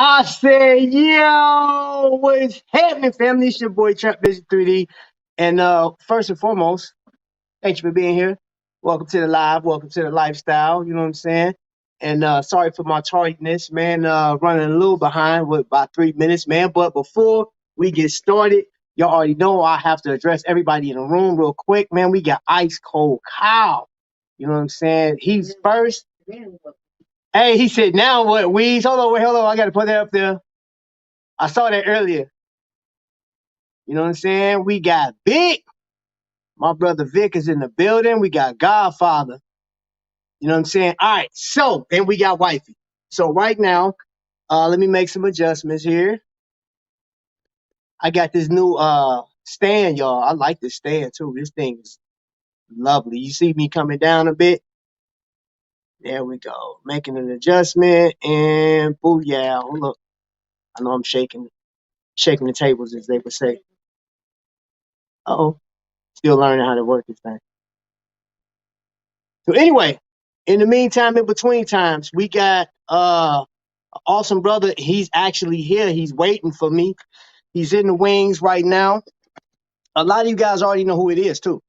I said, yo, what's happening, family? It's your boy Trap Busy 3D. And first and foremost, thank you for being here. Welcome to the live, welcome to the lifestyle, you know what I'm saying? And sorry for my tardiness, man. Running a little behind with about 3 minutes, man. But before we get started, y'all already know I have to address everybody in the room real quick, man. We got Ice Cold Kyle. You know what I'm saying? He's first. Hey, he said, now what, Weez? Hold on. I got to put that up there. I saw that earlier. You know what I'm saying? We got Big. My brother Vic is in the building. We got Godfather. You know what I'm saying? All right. So, and we got Wifey. So right now, let me make some adjustments here. I got this new stand, y'all. I like this stand too. This thing is lovely. You see me coming down a bit? There we go. Making an adjustment and booyah. Hold up. I know I'm shaking the tables, as they would say. Uh-oh. Still learning how to work this thing. So anyway, in the meantime, in between times, we got awesome brother. He's actually here. He's waiting for me. He's in the wings right now. A lot of you guys already know who it is too.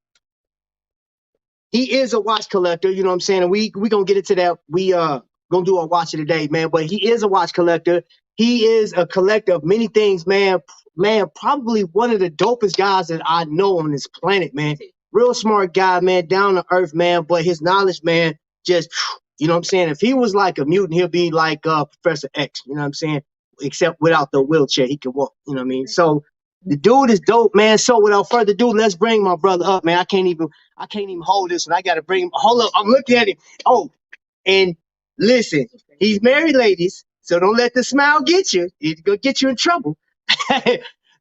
He is a watch collector, you know what I'm saying? And we gonna get into that. We gonna do a watch of the day, man. But he is a watch collector. He is a collector of many things, man. Man, probably one of the dopest guys that I know on this planet, man. Real smart guy, man, down to earth, man. But his knowledge, man, just you know what I'm saying? If he was like a mutant, he'll be like Professor X, you know what I'm saying? Except without the wheelchair, he can walk, you know what I mean? So the dude is dope, man. So without further ado, let's bring my brother up, man. I can't even hold this one. I gotta bring him. Hold up, I'm looking at him. Oh, and listen, he's married, ladies, so don't let the smile get you. It's gonna get you in trouble.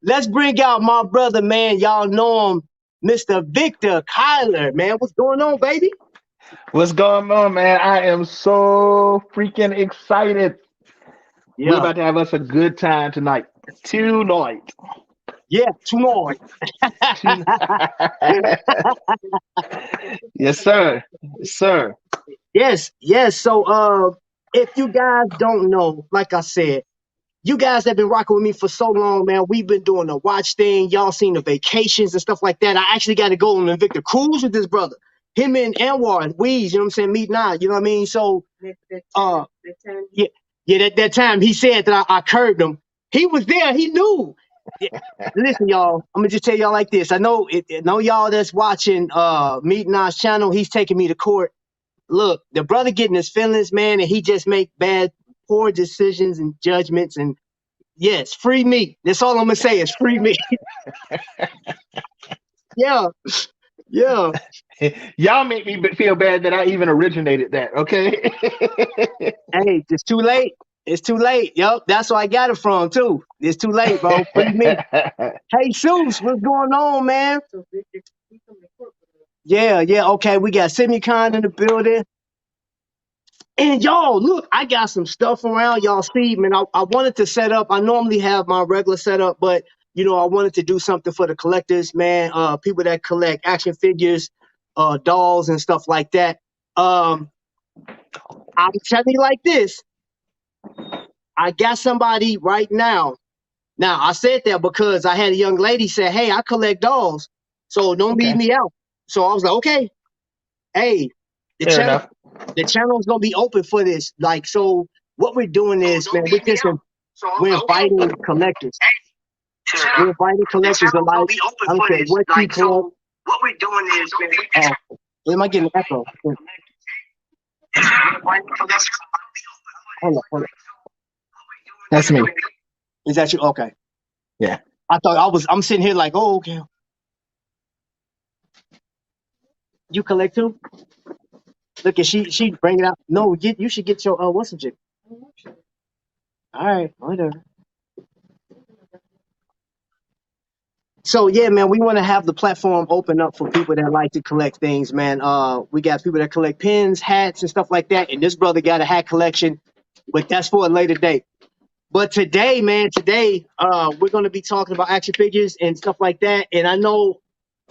Let's bring out my brother, man. Y'all know him, Mr. Victor Kyler, man. What's going on, baby? What's going on, man? I am so freaking excited. We're Yeah, about to have us a good time tonight. Tonight. yeah, tonight. Tonight. Yes, sir. Yes, sir. Yes. So, if you guys don't know, like I said, you guys have been rocking with me for so long, man. We've been doing the watch thing. Y'all seen the vacations and stuff like that. I actually got to go on an Invicta cruise with this brother. Him and Anwar and Weez, you know what I'm saying? Meet now, you know what I mean? So, yeah, that time he said that I curbed him. He was there. He knew. Yeah. Listen, y'all, I'm gonna just tell y'all like this. I know y'all that's watching Meet Not's channel. He's taking me to court. Look, the brother getting his feelings, man, and he just make poor decisions and judgments. And yes, free me. That's all I'm gonna say is free me. Yeah, yeah. Y'all make me feel bad that I even originated that, okay? Hey, it's too late. It's too late. Yup, that's where I got it from too. It's too late, bro. Free me. Hey, Seuss, what's going on, man? Yeah. Okay, we got Semicon in the building. And y'all, look, I got some stuff around. Y'all see, man, I wanted to set up. I normally have my regular setup, but I wanted to do something for the collectors, man. People that collect action figures, dolls, and stuff like that. I'm telling you like this. I got somebody right now. Now, I said that because I had a young lady say, "Hey, I collect dolls, so don't leave Okay. me out." So I was like, "Okay, hey, the Fair channel, enough. the channel's gonna be open for this." Like, so what we're doing is, man, we're inviting collectors. We're inviting collectors to like, I don't care what you collect. What we're doing is, man, Oh, am I getting an echo? Hold on. That's me. Is that you? Okay. Yeah. I'm sitting here like, oh, okay. You collect too? Look at she bring it out. No, you should get your what's the jig? All right, whatever. So yeah, man, we want to have the platform open up for people that like to collect things, man. We got people that collect pins, hats, and stuff like that. And this brother got a hat collection, but that's for a later date. But today, man, we're gonna be talking about action figures and stuff like that. And I know,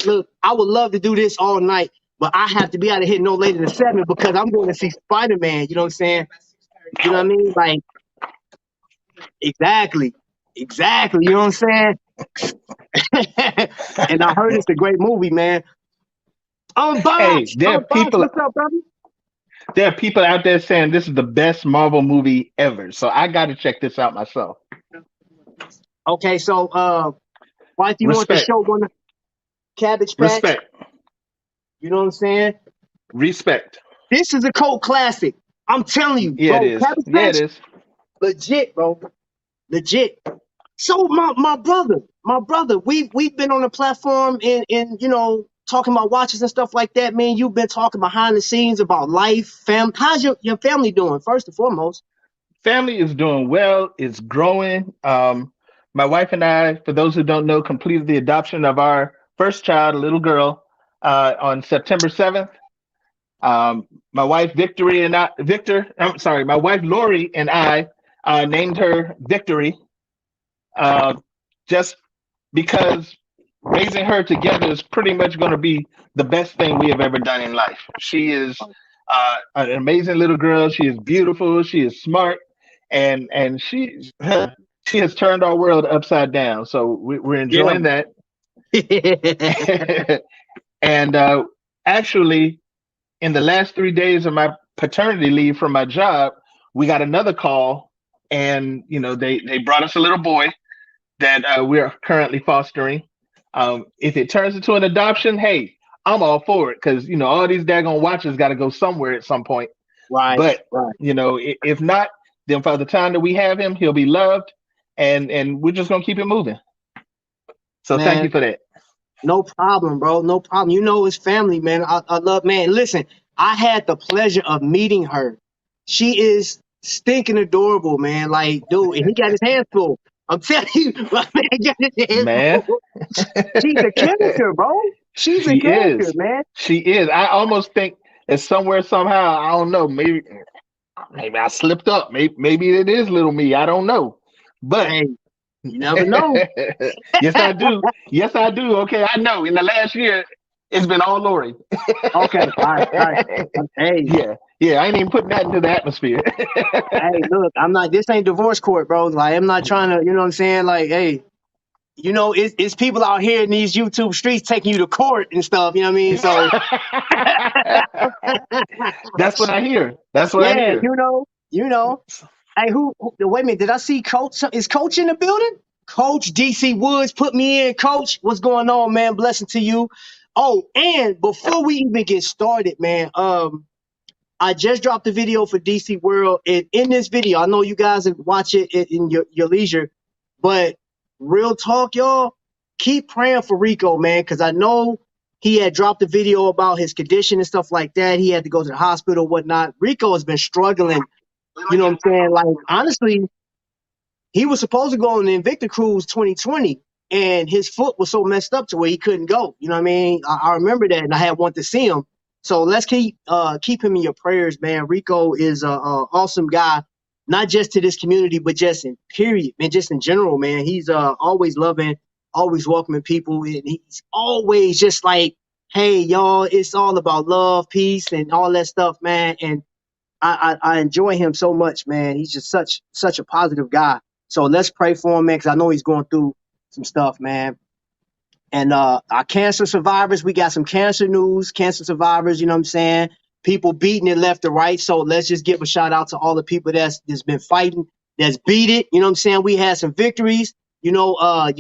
look, I would love to do this all night, but I have to be out of here no later than 7 because I'm going to see Spider-Man. You know what I'm saying? You know what I mean? Like, Exactly. Exactly. You know what I'm saying? And I heard it's a great movie, man. Hey, Bobs. Oh, Bobs, what's up, brother? there are people out there saying this is the best Marvel movie ever. So I got to check this out myself. Okay, so why do you want the Respect, show one Cabbage Patch? respect, You know what I'm saying? respect. This is a cult classic. I'm telling you, Yeah, it bro. is. Cabbage Yeah, it Patch, is. legit, bro. Legit. So my brother, we've been on the platform and talking about watches and stuff like that, man. You've been talking behind the scenes about life, how's your family doing, first and foremost? Family is doing well. It's growing. My wife and I, for those who don't know, completed the adoption of our first child, a little girl, on September 7th. My wife I'm sorry, my wife Lori and I named her Victory, uh, just because raising her together is pretty much going to be the best thing we have ever done in life. She is an amazing little girl. She is beautiful. She is smart, and she has turned our world upside down. So we're Yeah. enjoying that. And actually, in the last 3 days of my paternity leave from my job, we got another call, and they brought us a little boy that we're currently fostering. If it turns into an adoption, hey, I'm all for it because all these daggone watches got to go somewhere at some point. Right, But right. if not, then by the time that we have him, he'll be loved, and we're just gonna keep it moving. So thank Man, you for that. no problem, bro. No problem. You know it's family, man. I love, man. Listen, I had the pleasure of meeting her. She is stinking adorable, man. Like, dude, and he got his hands full. I'm telling you, my man got his hands Man, full. She's a character, bro. She's a she character, is. man. She is. I almost think that somewhere, somehow, I don't know, maybe I slipped up. Maybe it is little me. I don't know. But Hey, you never know. yes, I do. Yes, I do. Okay, I know. In the last year, it's been all Lori. Okay, all right, all right. Hey, Yeah, yeah. I ain't even putting that into the atmosphere. hey, look, I'm not. This ain't divorce court, bro. Like, I'm not trying to. You know what I'm saying? Like, hey, it's people out here in these YouTube streets taking you to court and stuff. You know what I mean? So, That's what I hear. That's what I yeah, hear. you know. Hey, wait a minute. Did I see Coach? Is Coach in the building? Coach DC Woods, put me in. Coach, what's going on, man? Blessing to you. Oh, and before we even get started, man, I just dropped a video for DC World, and in this video, I know you guys watch it in your leisure, but real talk, y'all, keep praying for Rico, man, because I know he had dropped a video about his condition and stuff like that. He had to go to the hospital, whatnot. Rico has been struggling. You know what I'm saying? Like, honestly, he was supposed to go on the Invicta cruise 2020, and his foot was so messed up to where he couldn't go. You know what I mean? I remember that, and I had wanted to see him. So let's keep him in your prayers, man. Rico is a awesome guy, not just to this community, but just in period, man. Just in general, man. He's always loving, always welcoming people, and he's always just like, hey, y'all, it's all about love, peace, and all that stuff, man. And I enjoy him so much, man. He's just such a positive guy. So let's pray for him, man, because I know he's going through some stuff, man. And our cancer survivors, we got some cancer news, cancer survivors, you know what I'm saying? People beating it left to right. So let's just give a shout out to all the people that's been fighting, that's beat it. You know what I'm saying? We had some victories. You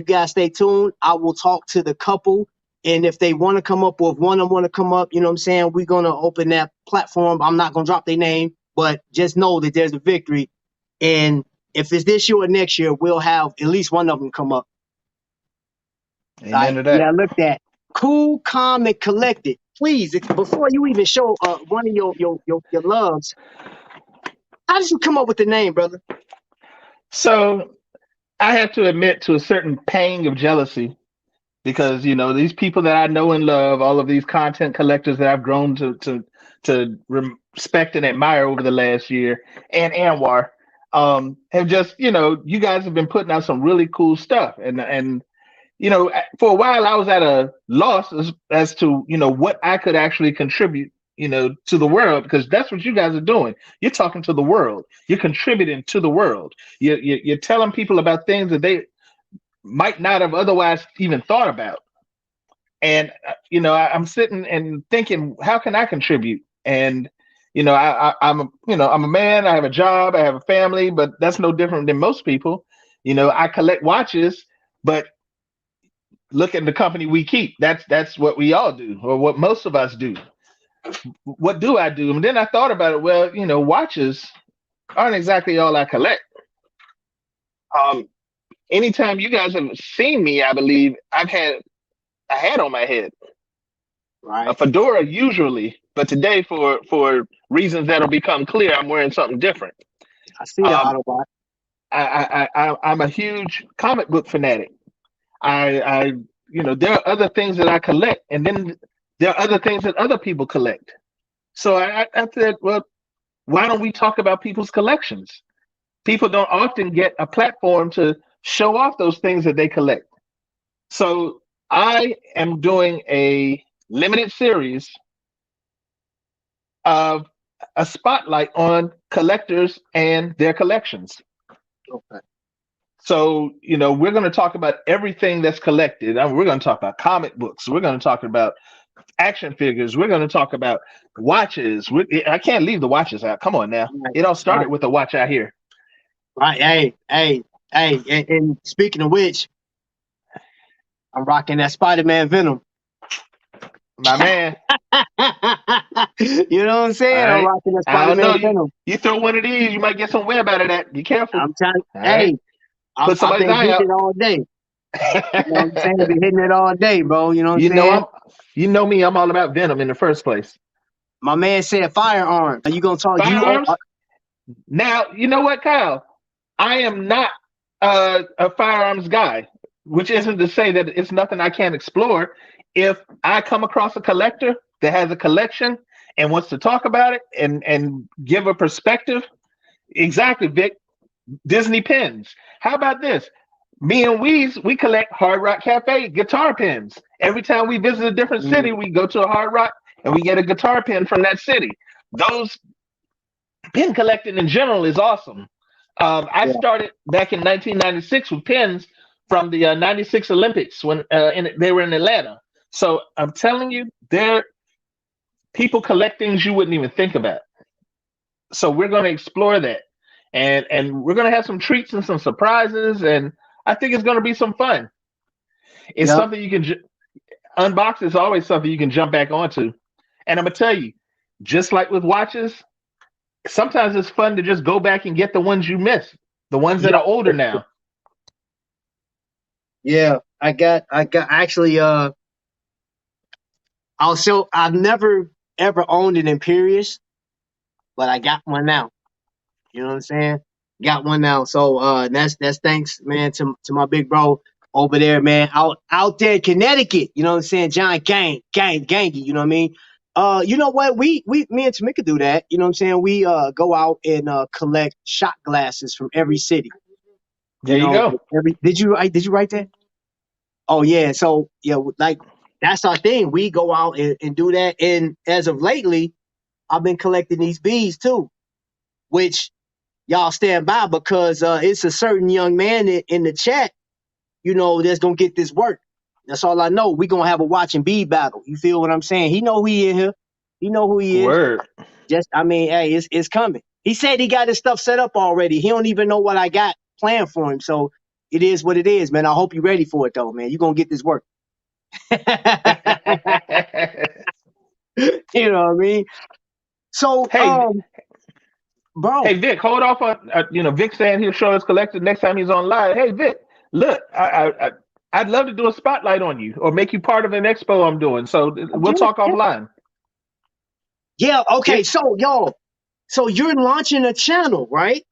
guys stay tuned. I will talk to the couple. And if they want to come up, or if one of them want to come up, you know what I'm saying? We're going to open that platform. I'm not going to drop their name, but just know that there's a victory. And if it's this year or next year, we'll have at least one of them come up. Amen to Yeah, that. look at cool, calm, and collected. Please, before you even show one of your loves, how did you come up with the name, brother? So I have to admit to a certain pang of jealousy because these people that I know and love, all of these content collectors that I've grown to respect and admire over the last year, and Anwar, have just you guys have been putting out some really cool stuff, and for a while I was at a loss as to what I could actually contribute to the world, because that's what you guys are doing. You're talking to the world. You're contributing to the world. You're telling people about things that they might not have otherwise even thought about. And I'm sitting and thinking, how can I contribute? And I'm a man. I have a job. I have a family, but that's no different than most people. I collect watches, but look at the company we keep. That's what we all do, or what most of us do. What do I do? And then I thought about it. Well, watches aren't exactly all I collect. Um, Anytime you guys have seen me, I believe I've had a hat on my head, a Right. fedora usually, but today for reasons that'll become clear, I'm wearing something different. I see the Um, Autobot. I'm a huge comic book fanatic. I there are other things that I collect, and then there are other things that other people collect. So I said, well, why don't we talk about people's collections? People don't often get a platform to show off those things that they collect. So I am doing a limited series of a spotlight on collectors and their collections. Okay. So, we're going to talk about everything that's collected. We're going to talk about comic books. We're going to talk about action figures. We're going to talk about watches. I can't leave the watches out. Come on now. Right. It all started Right. with a watch out here. Right. Hey. And speaking of which, I'm rocking that Spider-Man Venom. My man. You know what I'm saying? All I'm right. rocking that I don't know. Spider-Man Venom. You throw one of these, you might get some web out of that. Be careful. I'm telling. All right. Hey, Put I've somebody's been eye hitting out. it all day. You know what I'm saying? I've been hitting it all day, bro. You know what I'm you know saying? I'm you know me, I'm all about Venom in the first place. My man said firearms. Are you gonna talk? Firearms? Now, you know what, Kyle? I am not a firearms guy, which isn't to say that it's nothing I can't explore. If I come across a collector that has a collection and wants to talk about it and give a perspective, exactly, Vic. Disney pins. How about this? Me and we collect Hard Rock Cafe guitar pins. Every time we visit a different Mm, city, we go to a Hard Rock and we get a guitar pin from that city. Those pin collecting in general is awesome. I yeah. started back in 1996 with pins from the '96 Olympics when they were in Atlanta. So I'm telling you, there people collect things you wouldn't even think about. So we're going to explore that, and we're going to have some treats and some surprises, and I think it's going to be some fun. It's Yep. something you can unbox. Is always something you can jump back onto, and I'm gonna tell you, just like with watches, sometimes it's fun to just go back and get the ones you missed, the ones that Yep. are older now. Yeah. I got actually. I've never ever owned an Imperius, but I got one now. You know what I'm saying? Got one now. So that's thanks, man, to my big bro over there, man, out there in Connecticut. You know what I'm saying? John Gangy, you know what I mean? You know what? We me and Tamika do that. You know what I'm saying? We go out and collect shot glasses from every city. You There you know, go. every did you write that? Oh yeah. So yeah, like that's our thing. We go out and do that. And as of lately, I've been collecting these bees too, which y'all stand by because it's a certain young man in the chat, that's gonna get this work. That's all I know. We gonna have a watch and bead battle. You feel what I'm saying? He know who he in here. He know who he is. Word. Just I mean, hey, it's coming. He said he got his stuff set up already. He don't even know what I got planned for him. So it is what it is, man. I hope you're ready for it though, man. You gonna get this work. You know what I mean? So, hey, bro, hey, Vic, hold off on Vic saying he'll show his collection next time he's on live. Hey, Vic, look, I'd love to do a spotlight on you or make you part of an expo I'm doing. So we'll talk yeah, offline. yeah, okay. If So, yo, so you're launching a channel, right?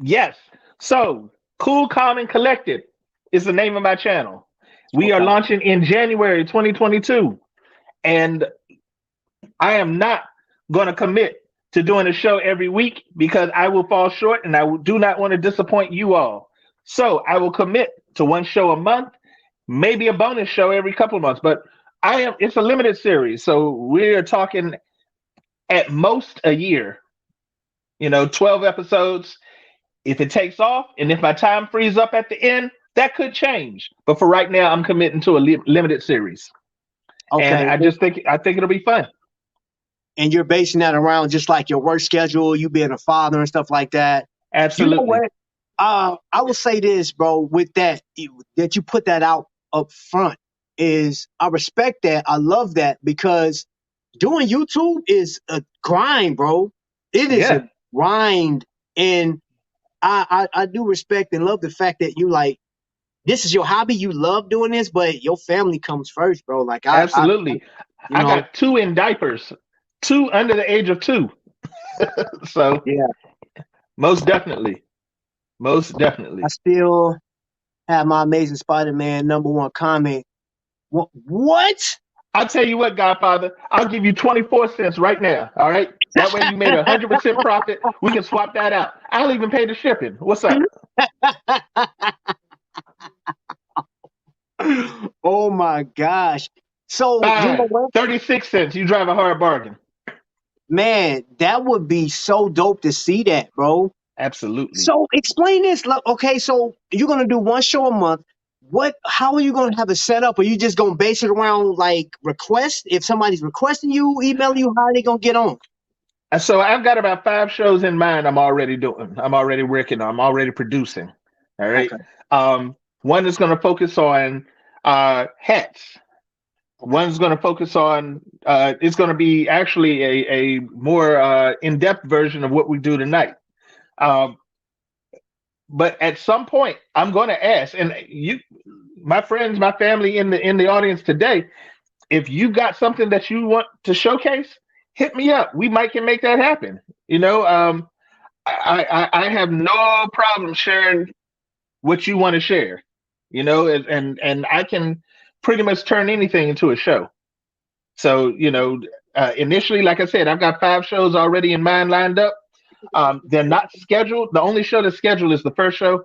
Yes. So, Cool, Calm, and Collected is the name of my channel. We are Okay. launching in January 2022. And I am not going to commit to doing a show every week because I will fall short and do not want to disappoint you all. So, I will commit to one show a month, maybe a bonus show every couple of months. But it's a limited series. So, we're talking at most a year. 12 episodes. If it takes off, and if my time frees up at the end, that could change. But for right now, I'm committing to a limited series, and Okay. I think it'll be fun. And you're basing that around just like your work schedule, you being a father and stuff like that. You know Absolutely. what? I will say this, bro, with that you put that out up front is I respect that. I love that because doing YouTube is a grind, bro. It is a Yeah, grind. And I do respect and love the fact that you like this is your hobby. You love doing this, but your family comes first, bro. Like absolutely. you I know, got two in diapers, two under the age of 2. So yeah. most definitely, most I definitely. still have my Amazing Spider-Man #1 comment. What? I'll tell you what, Godfather, I'll give you 24 cents right now. All right. That way you made 100% profit. We can swap that out. I'll even pay the shipping. What's up? Oh my gosh. So, you know Fine. what? 36 cents. You drive a hard bargain. Man, that would be so dope to see that, bro. Absolutely. So, explain this. Okay, so you're going to do one show a month. How are you going to have it set up? Are you just going to base it around like requests? If somebody's requesting you, email you, how are they going to get on? And so I've got about 5 shows in mind I'm already doing. I'm already working on. I'm already producing. All right. Okay. One is going to focus on hats. Okay. One's going to focus on, it's going to be actually a more in-depth version of what we do tonight. Um, but at some point, I'm going to ask, and you, my friends, my family in the audience today, if you got something that you want to showcase, hit me up. We might can make that happen. I have no problem sharing what you want to share. And I can pretty much turn anything into a show. So, initially, like I said, I've got 5 shows already in mind lined up. They're not scheduled. The only show that's scheduled is the first show.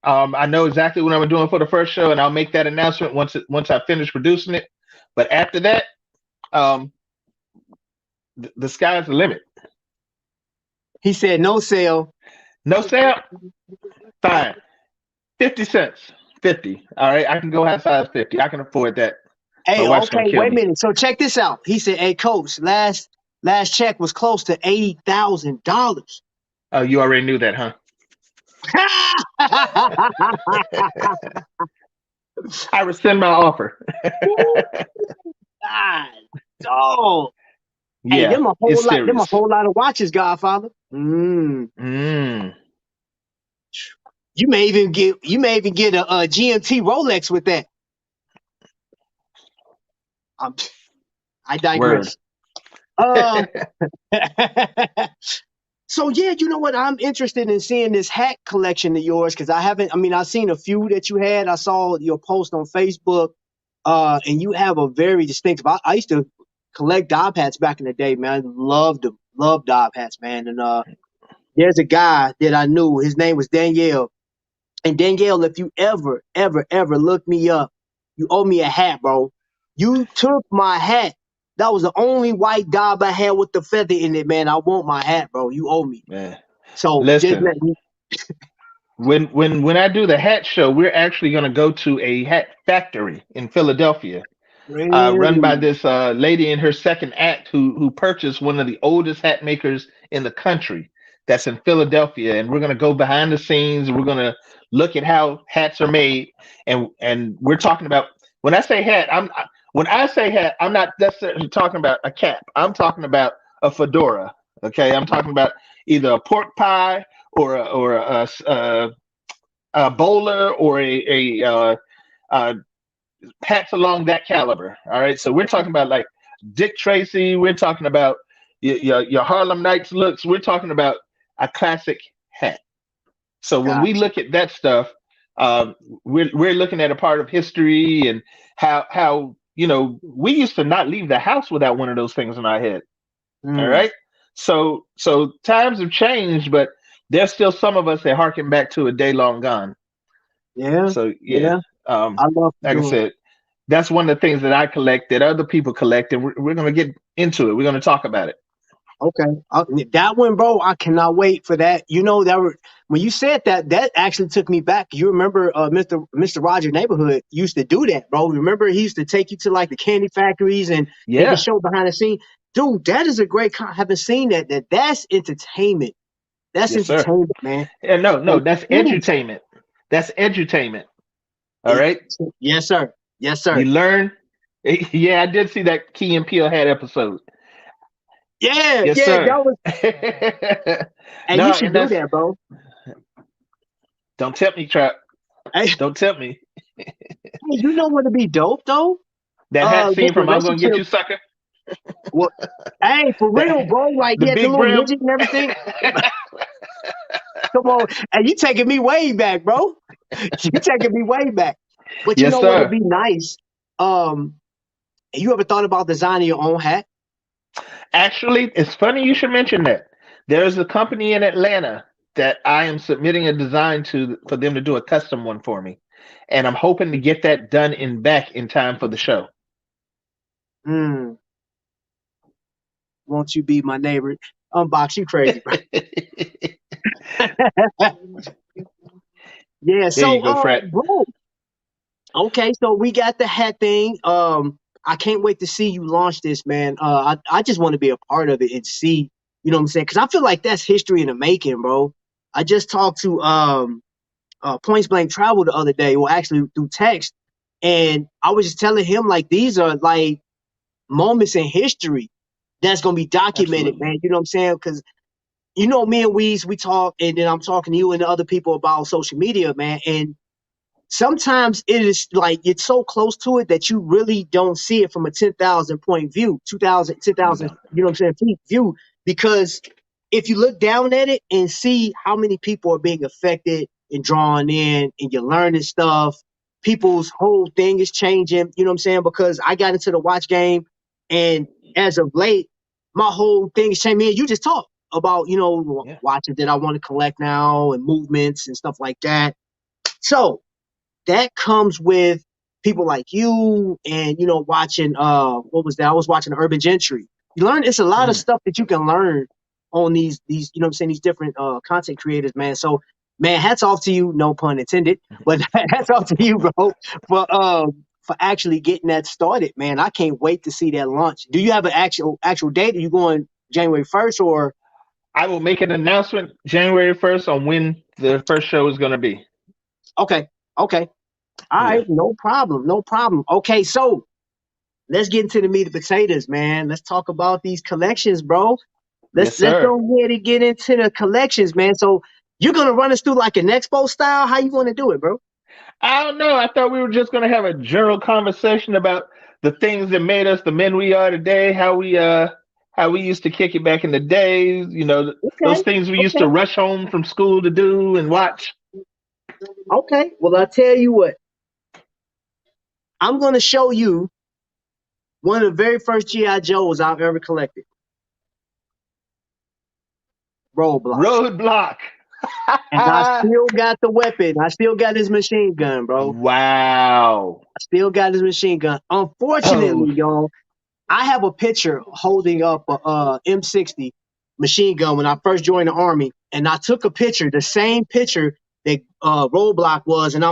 I know exactly what I'm doing for the first show, and I'll make that announcement once I finish producing it. But after that, um, the sky's the limit. He said no sale. No sale, fine. 50 cents. 50. All right, I can go high size 50. I can afford that. My Hey, wife's gonna okay, kill wait a me. minute. So check this out. He said, "Hey, coach, last check was close to $80,000." Oh, you already knew that, huh? I rescind my offer. God, dog. Hey, Yeah, it's them a serious. whole lot of watches, Godfather. Mm. You may even get a GMT Rolex with that. Um, I Word. digress. Um, so yeah, you know what? I'm interested in seeing this hat collection of yours because I haven't. I mean, I've seen a few that you had. I saw your post on Facebook, and you have a very distinctive. I used to collect Dob hats back in the day, man. I loved them, loved Dob hats, man. And there's a guy that I knew. His name was Danielle. And Danielle, if you ever look me up, you owe me a hat, bro. You took my hat. That was the only white Dob I had with the feather in it, man. I want my hat, bro. You owe me. Man, So just listen. let me. When I do the hat show, we're actually going to go to a hat factory in Philadelphia, run by Really? this lady in her second act who purchased one of the oldest hat makers in the country. That's in Philadelphia, and we're going to go behind the scenes. We're going to look at how hats are made, and we're talking about when I say hat, when I say hat, I'm not necessarily talking about a cap. I'm talking about a fedora. Okay, I'm talking about either a pork pie or a bowler or a hats along that caliber. All right, so we're talking about like Dick Tracy. We're talking about your Harlem Nights looks. We're talking about a classic hat. So when we Gotcha. look at that stuff, um, we're looking at a part of history and how we used to not leave the house without one of those things in our head. All Mm. right. So times have changed, but there's still some of us that harken back to a day long gone. Yeah. So yeah, Yeah. um, I love like I doing. said, that's one of the things that I collect that other people collect, and we're going to get into it. We're going to talk about it. Okay. That one, bro, I cannot wait for that. You know, when you said that, that actually took me back. You remember Mr. Roger Neighborhood used to do that, bro. Remember he used to take you to like the candy factories and they could Yeah. show behind the scene. Dude, that is a great haven't seen that. That's entertainment. That's Yes, sir. entertainment, man. And no, And that's kids, edutainment. That's edutainment. All it, right. yes, sir. Yes, You sir. learn. Yeah, I did see that Key and Peele had episode. Yeah, Yes, yeah, sir. that was and No, you should and do that's that, bro. don't tempt me, Trap. Hey, Don't tempt me. you know what would be dope though? That hat With scene the from I'm gonna get relationship. you, sucker. Well, hey, for real, That bro. Like the he had the big little brim. midget and everything. Come on, and you taking me way back, bro. You taking me way back. But you Yes, know what would sir. be nice? Um, you ever thought about designing your own hat? Actually, it's funny you should mention that. There's a company in Atlanta that I am submitting a design to for them to do a custom one for me. And I'm hoping to get that done in back in time for the show. Hmm. Won't you be my neighbor? Unbox, you crazy, bro. Yeah. There you So, go, Frat. bro. Okay, so we got the hat thing. I can't wait to see you launch this, man. I just want to be a part of it and see, you know what I'm saying? Because I feel like that's history in the making, bro. I just talked to Points Blank Travel the other day, well, actually through text, and I was just telling him like these are like moments in history that's gonna be documented, Absolutely. man. You know what I'm saying? Because you know, me and Weez, we talk, and then I'm talking to you and the other people about social media, man, and sometimes it is like it's so close to it that you really don't see it from a 10,000 point view, 2,000, ten You thousand, don't. you know what I'm saying, feet view. Because if you look down at it and see how many people are being affected and drawn in and you're learning stuff, people's whole thing is changing, you know what I'm saying? Because I got into the watch game and as of late, my whole thing is changing. Me and you just talk about, you know, Yeah. watches that I want to collect now and movements and stuff like that. So that comes with people like you and you know watching what was that, I was watching Urban Gentry. You learn it's a lot of Mhm. stuff that you can learn on these you know what I'm saying, these different content creators, man. So man, hats off to you, no pun intended, but hats off to you, bro, for actually getting that started, man. I can't wait to see that launch. Do you have an actual date? Are you going January 1st or I will make an announcement January 1st on when the first show is going to be. okay, okay, all Yeah. right, no problem, no problem. Okay, so let's get into the meat and potatoes, man. Let's talk about these collections, bro. Yes, Let's sir. go ahead and get into the collections, man. So you're gonna run us through like an expo style? How you gonna do it, bro? I don't know. I thought we were just going to have a general conversation about the things that made us the men we are today, how we used to kick it back in the days, you know, those Okay, things we used to okay, rush home from school to do and watch. okay. Well, I'll tell you what. I'm gonna show you one of the very first GI Joes I've ever collected. Roadblock. Roadblock. And I still got the weapon. I still got his machine gun, bro. Wow. I still got his machine gun. Oh, Unfortunately, y'all, I have a picture holding up a M60 machine gun when I first joined the army, and I took a picture, the same picture that Roadblock was, and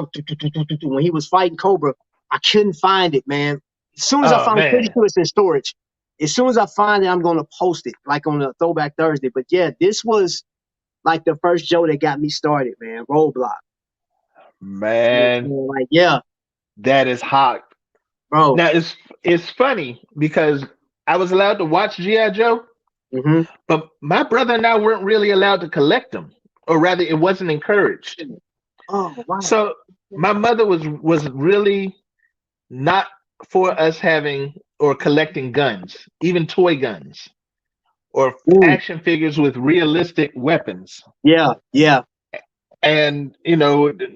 when he was fighting Cobra. I couldn't find it, man. As soon as I oh found, I'm pretty man. sure it's in storage. As soon as I find it, I'm gonna post it, like on a Throwback Thursday. But yeah, this was like the first Joe that got me started, man. Roadblock. You know what Man, I'm saying? Like, yeah, that is hot. bro. Now it's funny because I was allowed to watch G.I. Joe, Hmm. but my brother and I weren't really allowed to collect them, or rather, it wasn't encouraged. Oh wow. So my mother was really not for us having or collecting guns, even toy guns or Mm, action figures with realistic weapons. yeah, yeah. And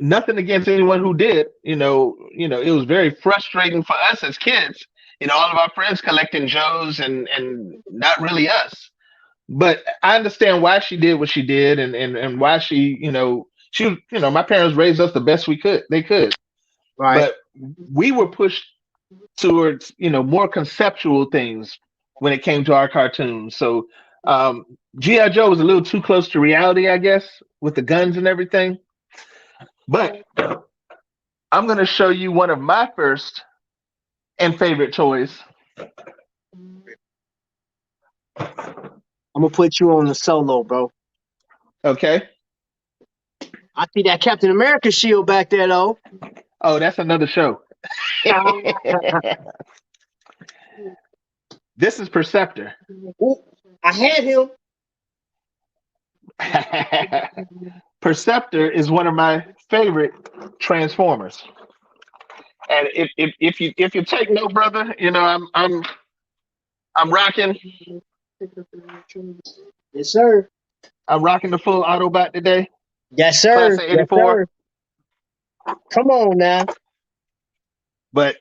nothing against anyone who did. It was very frustrating for us as kids. All of our friends collecting Joes and not really us. But I understand why she did what she did and why my parents raised us the best they could. Right. But we were pushed towards more conceptual things when it came to our cartoons. So G.I. Joe was a little too close to reality, I guess, with the guns and everything. But I'm going to show you one of my first and favorite toys. I'm gonna put you on the solo, bro. Okay. I see that Captain America shield back there, though. Oh, that's another show. This is Preceptor. Ooh, I had him. Preceptor is one of my favorite Transformers. And if you take no, brother, you know I'm rocking Yes, sir. I'm rocking the full Autobot today. Yes, Class sir. of Yes, '84. sir. Come on now. But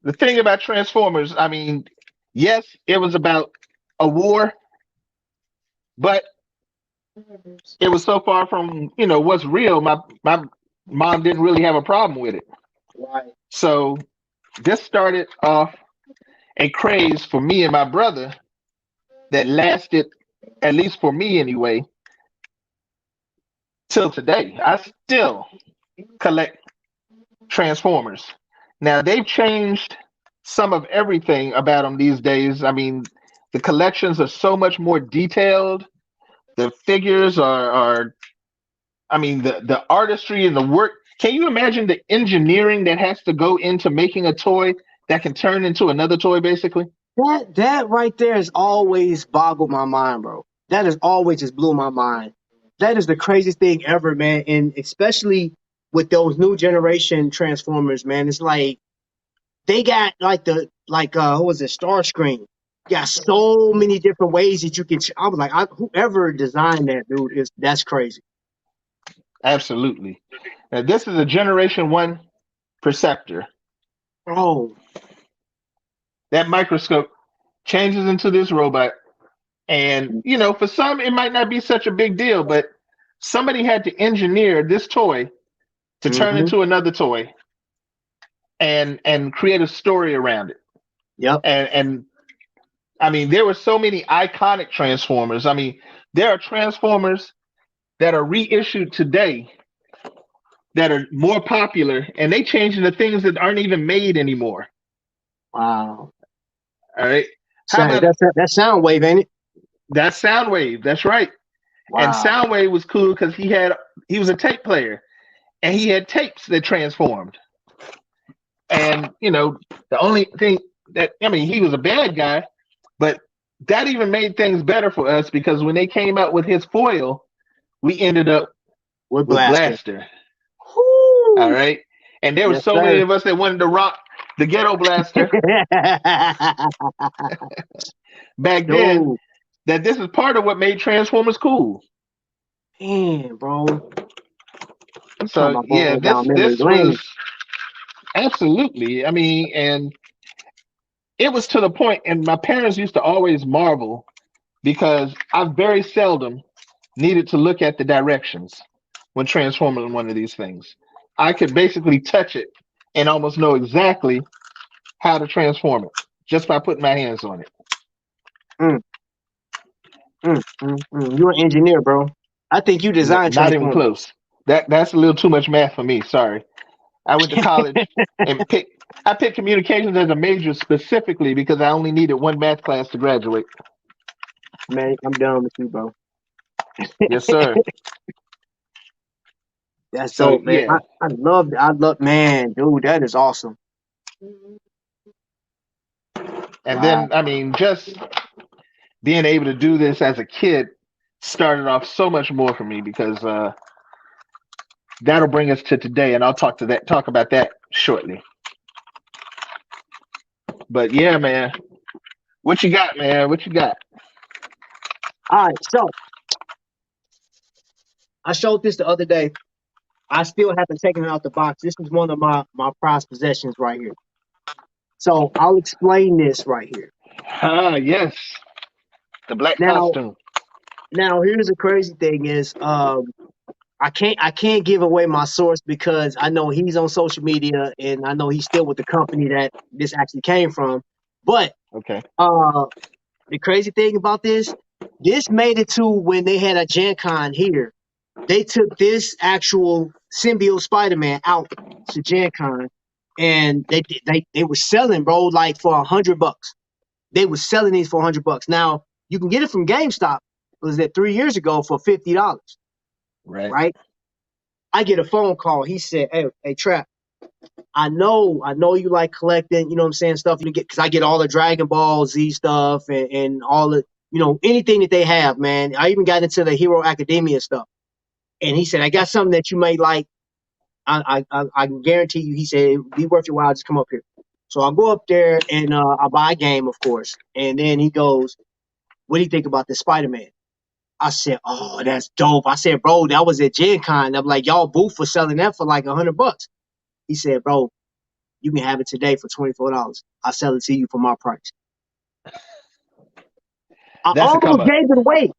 the thing about Transformers, I mean, yes, it was about a war, but it was so far from what's real. My mom didn't really have a problem with it. Right. So this started off a craze for me and my brother that lasted, at least for me anyway, till today. I still collect Transformers. Now they've changed some of everything about them these days. I mean, the collections are so much more detailed. The figures are I mean, the artistry and the work. Can you imagine the engineering that has to go into making a toy that can turn into another toy, basically? That right there has always boggled my mind, bro. That has always just blew my mind. That is the craziest thing ever, man. And especially with those new generation Transformers, man. It's like they got like what was it, Starscream? Got so many different ways that you can. I was like, whoever designed that, dude, that's crazy. Absolutely. Now, this is a Generation 1 Preceptor. Bro, That microscope changes into this robot. And, for some, it might not be such a big deal, but somebody had to engineer this toy to turn mm-hmm. into another toy and create a story around it. Yep. And I mean, there were so many iconic Transformers. I mean, there are Transformers that are reissued today that are more popular, and they change into things that aren't even made anymore. Wow. All right. How Sorry, about that sound wave, ain't it? that Soundwave? That's right. And Wow. Soundwave was cool because he was a tape player, and he had tapes that transformed. And the only thing that I mean, he was a bad guy, but that even made things better for us because when they came out with his foil, we ended up With with Blaster. Blaster. All Woo! right. And there were Yes, so many sir. of us that wanted to rock the Ghetto Blaster back then Dude, that this is part of what made Transformers cool. man, bro. You talking So about yeah, going down memory this lane. was absolutely. I mean, and it was to the point, and my parents used to always marvel because I very seldom needed to look at the directions when transforming one of these things. I could basically touch it and almost know exactly how to transform it just by putting my hands on it. Mm, You're an engineer, bro. I think you designed Not even Transformers. close. That's a little too much math for me. Sorry. I went to college and I picked communications as a major specifically because I only needed one math class to graduate. Man, I'm done with you, bro. Yes, sir. That's So dope, man. yeah, I love, man, dude, that is awesome. and Wow. then I mean, just being able to do this as a kid started off so much more for me because that'll bring us to today, and I'll talk about that shortly. But yeah, man, what you got, man? What you got? All right, so I showed this the other day. I still haven't taken it out the box. This is one of my prized possessions right here. So I'll explain this right here. Ah, yes, the black Now, costume. here's the crazy thing is, I can't give away my source because I know he's on social media and I know he's still with the company that this actually came from. But Okay. uh, the crazy thing about this This made it to when they had a Gen Con here. They took this actual symbiote Spider-Man out to Gen Con, and they were selling, bro, like for $100. They were selling these for $100. Now you can get it from GameStop. Was that 3 years ago for $50? Right. Right? I get a phone call. He said, "Hey, Trap. I know you like collecting. You know what I'm saying, stuff you get because I get all the Dragon Ball Z stuff and all the anything that they have, man. I even got into the Hero Academia stuff. And he said, I got something that you may like. I can guarantee you. He said, it'd be worth your while. Just come up here. So I go up there and I buy a game, of course. And then he goes, "What do you think about the Spider Man?" I said, "Oh, that's dope." I said, "Bro, that was at Gen Con. I'm like, y'all booth for selling that for like $100." He said, "Bro, you can have it today for $24. I'll sell it to you for my price." I That's a come almost up. gave it away.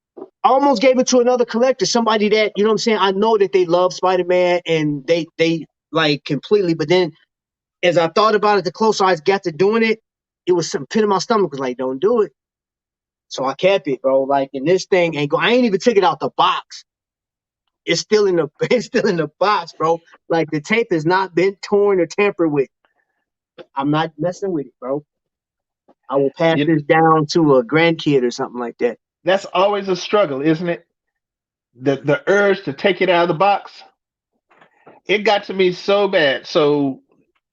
I almost gave it to another collector, somebody that, you know what I'm saying, I know that they love Spider-Man and they like completely, but then as I thought about it, the closer I got to doing it, it was some pit in my stomach was like, don't do it. So I kept it, bro. Like, and this thing ain't go. I ain't even took it out the box. It's still in the it's still in the box, bro. Like the tape has not been torn or tampered with. I'm not messing with it, bro. I will pass You, this down to a grandkid or something like that. that's always a struggle, isn't it? The urge to take it out of the box. It got to me so bad. So,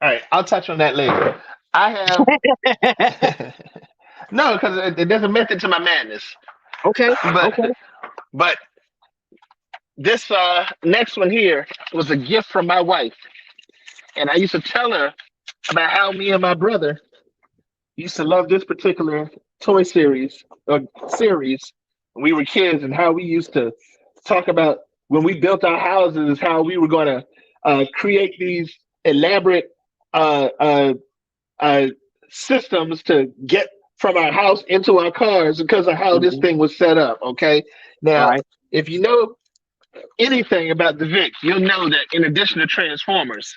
all right, I'll touch on that later. I have no, because there's a method to my madness. Okay, But okay. but this next one here was a gift from my wife, and I used to tell her about how me and my brother used to love this particular toy series or series when we were kids, and how we used to talk about when we built our houses, how we were going to create these elaborate uh, uh, uh, systems to get from our house into our cars because of how this Hmm. thing was set up. Okay, now Right. if you know anything about the Vic, you'll know that in addition to Transformers,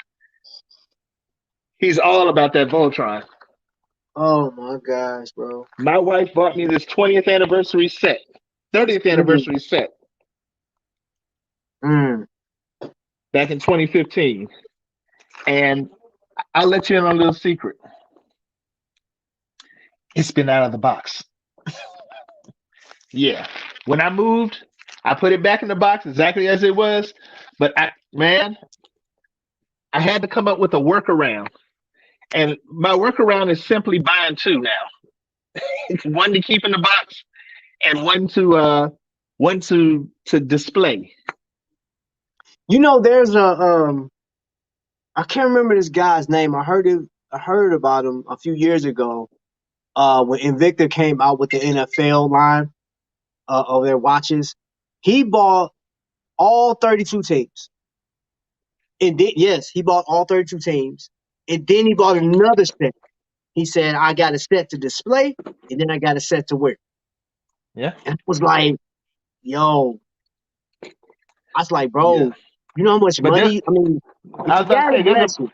he's all about that Voltron. Oh my gosh, bro. My wife bought me this 20th anniversary set, 30th Mm, anniversary set mm. back in 2015. And I'll let you in on a little secret. It's been out of the box. Yeah. When I moved, I put it back in the box exactly as it was. But man, I had to come up with a workaround. And my workaround is simply buying two now. One to keep in the box and one to display. There's I can't remember this guy's name. I heard about him a few years ago. When Invicta came out with the NFL line of their watches, he bought all 32 teams. And then, yes, he bought all 32 teams. And then he bought another set. He said, I got a set to display, and then I got a set to wear. Yeah. And I was like, yo, I was like, Yeah. bro, you know how much But money? I mean, if I you was about to got say it, bless you.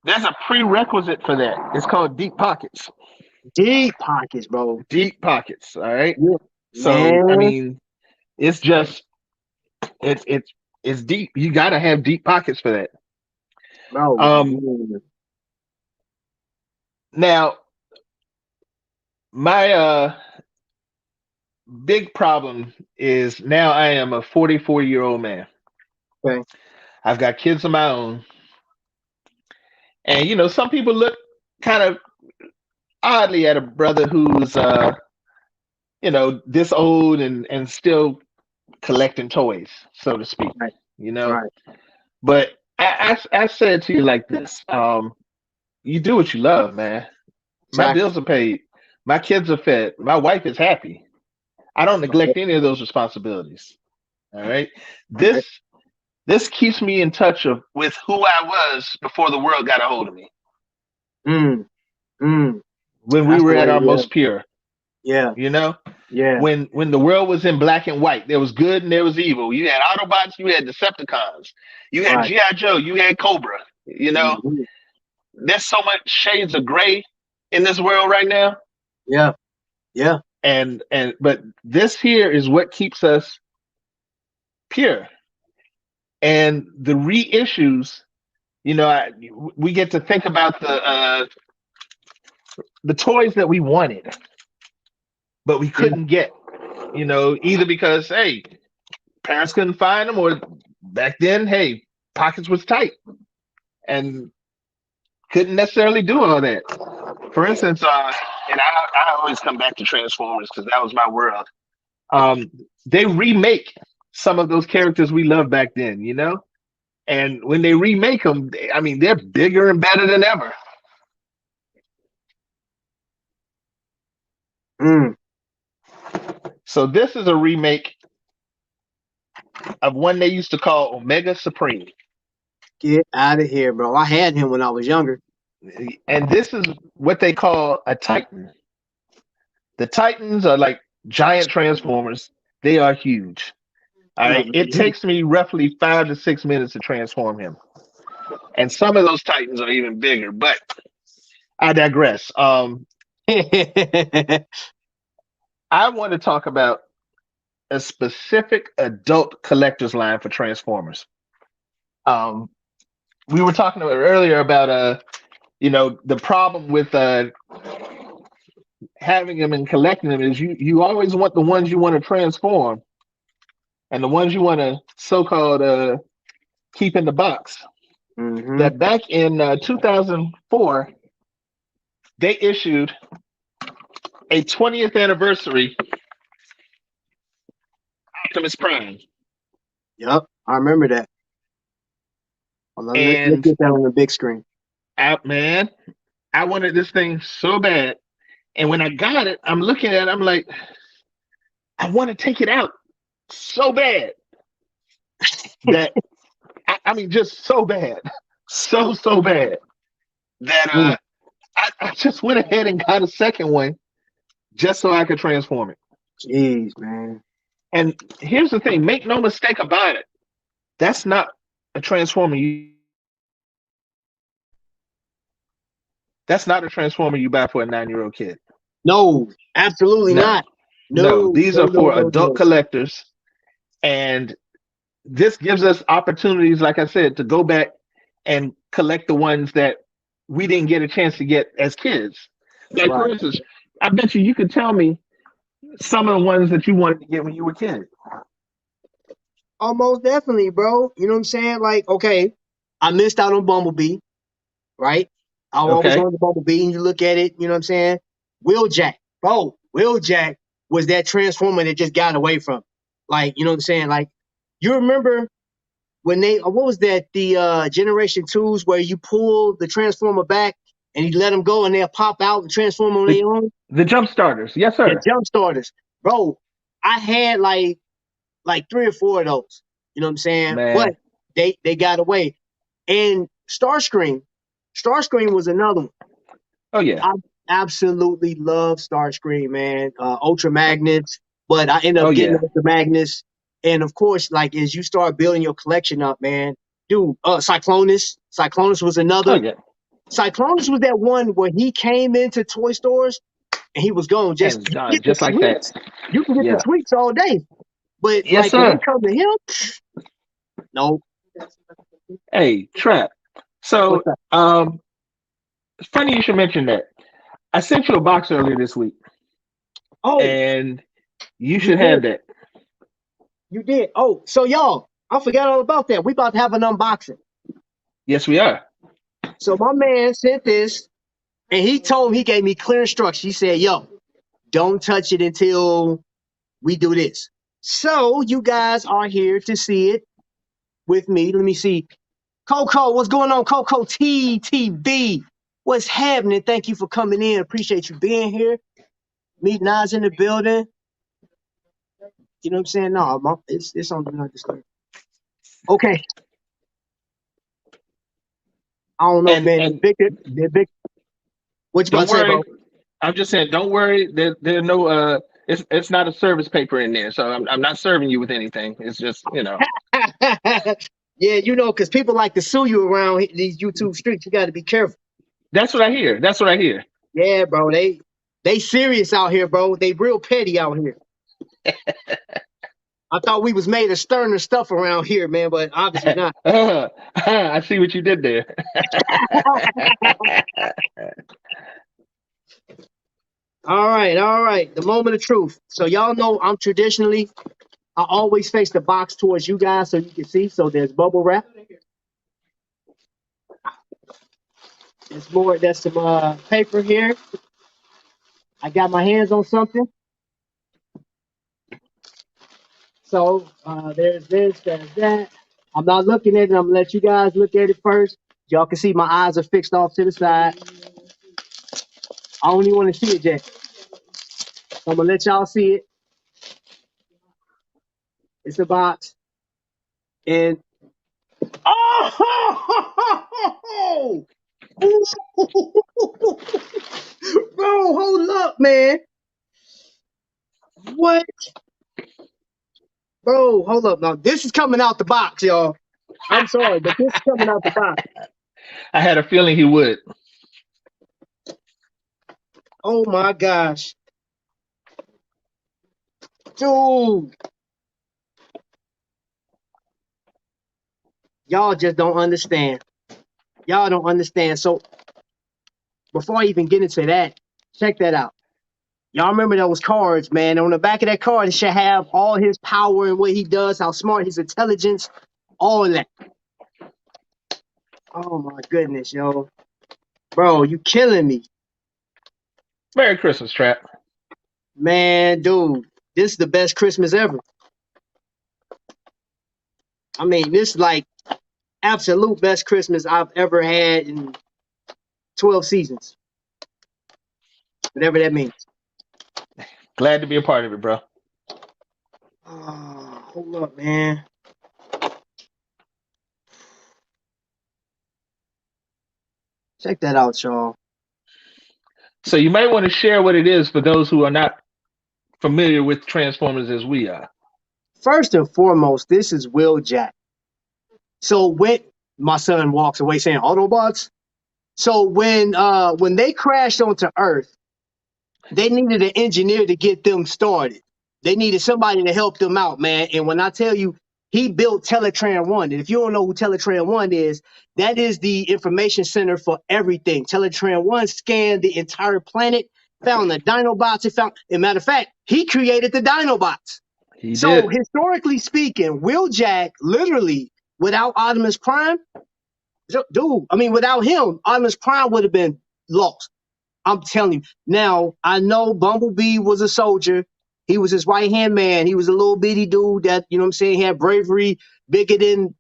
there's a prerequisite for that. It's called deep pockets. Deep pockets, bro. Deep pockets. All right. Yeah, So I man, mean, it's just it's deep. You gotta have deep pockets for that. bro. Um now my big problem is now I am a 44-year-old man. Okay. I've got kids of my own. And some people look kind of oddly at a brother who's this old and still collecting toys, so to speak. Right, You know, right. but I said to you like this: you do what you love, man. My Exactly. bills are paid, my kids are fed, my wife is happy. I don't neglect any of those responsibilities. All right, Right. this keeps me in touch with who I was before the world got a hold of me. Mm, mm. When we That's were the way. at our Yeah, most pure, yeah, you know, yeah. when the world was in black and white, there was good and there was evil. You had Autobots, you had Decepticons, you had Right. GI Joe, you had Cobra. Hmm. There's so much shades of gray in this world right now. Yeah, yeah. But this here is what keeps us pure. And the reissues, we get to think about the toys that we wanted, but we Yeah. couldn't get. Either because hey, parents couldn't find them, or back then, hey, pockets was tight and couldn't necessarily do all that. For instance, and I always come back to Transformers because that was my world. Um, they remake some of those characters we loved back then, and when they remake them, I mean, they're bigger and better than ever. Mm. So this is a remake of one they used to call Omega Supreme. Get out of here, bro. I had him when I was younger. And this is what they call a Titan. The Titans are like giant Transformers. They are huge. All right. It takes me roughly 5 to 6 minutes to transform him. And some of those Titans are even bigger, but I digress. I want to talk about a specific adult collector's line for Transformers. We were talking about earlier about the problem with having them and collecting them is you always want the ones you want to transform, and the ones you want to so-called keep in the box. Mm-hmm. That back in 2004, they issued a 20th anniversary Optimus Prime. Yep, I remember that. Let's And get that on the big screen. man, I wanted this thing so bad. And when I got it, I'm looking at it, I'm like, I want to take it out so bad that I mean, just so bad, so bad that I just went ahead and got a second one just so I could transform it. Jeez, man. And here's the thing: make no mistake about it, that's not a transformer. That's not a transformer you buy for a 9-year-old kid. No, absolutely No, not. no, these are for adult No. collectors, and this gives us opportunities, like I said, to go back and collect the ones that we didn't get a chance to get as kids. Like, for instance, I bet you could tell me some of the ones that you wanted to get when you were a kid. Almost definitely, bro. You know what I'm saying? Like, okay, I missed out on Bumblebee, right? I always Okay. wanted the Bumblebee, and you look at it, you know what I'm saying? Wheeljack, bro. Wheeljack was that transformer that just got away from. Like, you know what I'm saying? Like, you remember when what was that? The Generation 2s where you pull the transformer back and you let them go and they'll pop out and transform on their own? The jump starters, yes, sir. The jump starters. Bro, I had like 3 or 4 of those. You know what I'm saying? Man. But they got away. And Starscream was another one. Oh yeah. I absolutely love Starscream, man. Ultra Magnets, but I ended up getting Ultra Magnets. And of course, like as you start building your collection up, man, dude, Cyclonus. Cyclonus was another. Oh yeah. Cyclonus was that one where he came into toy stores and he was gone. Just like that. You can get the sweets all day. But yes, like when sir. it comes to him, no. Hey, Trap. So it's funny you should mention that. I sent you a box earlier this week. Oh. And you should have that. You did. Oh, so y'all, I forgot all about that. We about to have an unboxing. Yes, we are. So my man sent this, and he gave me clear instructions. He said, yo, don't touch it until we do this. So you guys are here to see it with me. Let me see. Coco, what's going on? Coco TTV. What's happening? Thank you for coming in. Appreciate you being here. Meet Nas in the building. You know what I'm saying? No, it's on Do Not Disturb. Okay. I don't know, man. They're big. What you about to say, bro? I'm just saying, don't worry. There's no it's not a service paper in there, so I'm not serving you with anything. It's just Yeah, because people like to sue you around these YouTube streets. You got to be careful. That's what I hear. Yeah, bro. They serious out here, bro. They real petty out here. I thought we was made of sterner stuff around here, man, but obviously not. I see what you did there. All right. The moment of truth. So y'all know I always face the box towards you guys so you can see. So there's bubble wrap. There's some paper here. I got my hands on something. So there's this, there's that. I'm not looking at it. I'm gonna let you guys look at it first. Y'all can see my eyes are fixed off to the side. I don't even want to see it yet. So I'm gonna let y'all see it. It's a box. And oh, bro, hold up, man. What? Bro, hold up. Now this is coming out the box, y'all. I'm sorry, but this is coming out the box. I had a feeling he would. Oh my gosh. Dude. Y'all just don't understand. Y'all don't understand. So before I even get into that, check that out. Y'all remember those cards, man. On the back of that card, it should have all his power and what he does, how smart, his intelligence, all of that. Oh my goodness, yo. Bro, you killing me. Merry Christmas, Trap. Man, dude, this is the best Christmas ever. I mean, this is like absolute best Christmas I've ever had in 12 seasons. Whatever that means. Glad to be a part of it, bro. Oh, hold up, man. Check that out, y'all. So you might want to share what it is for those who are not familiar with Transformers as we are. First and foremost, this is Wheeljack. So when my son walks away saying Autobots, so when they crashed onto Earth, they needed an engineer to get them started. They needed somebody to help them out, man. And when I tell you, he built Teletran One. And if you don't know who Teletran One is, that is the information center for everything. Teletran One scanned the entire planet, found the Dinobots. As a matter of fact, he created the Dinobots. He So did. historically speaking, Wheeljack literally without Optimus Prime, dude, I mean without him, Optimus Prime would have been lost. I'm telling you. Now, I know Bumblebee was a soldier. He was his right-hand man. He was a little bitty dude that, you know what I'm saying, had bravery bigger than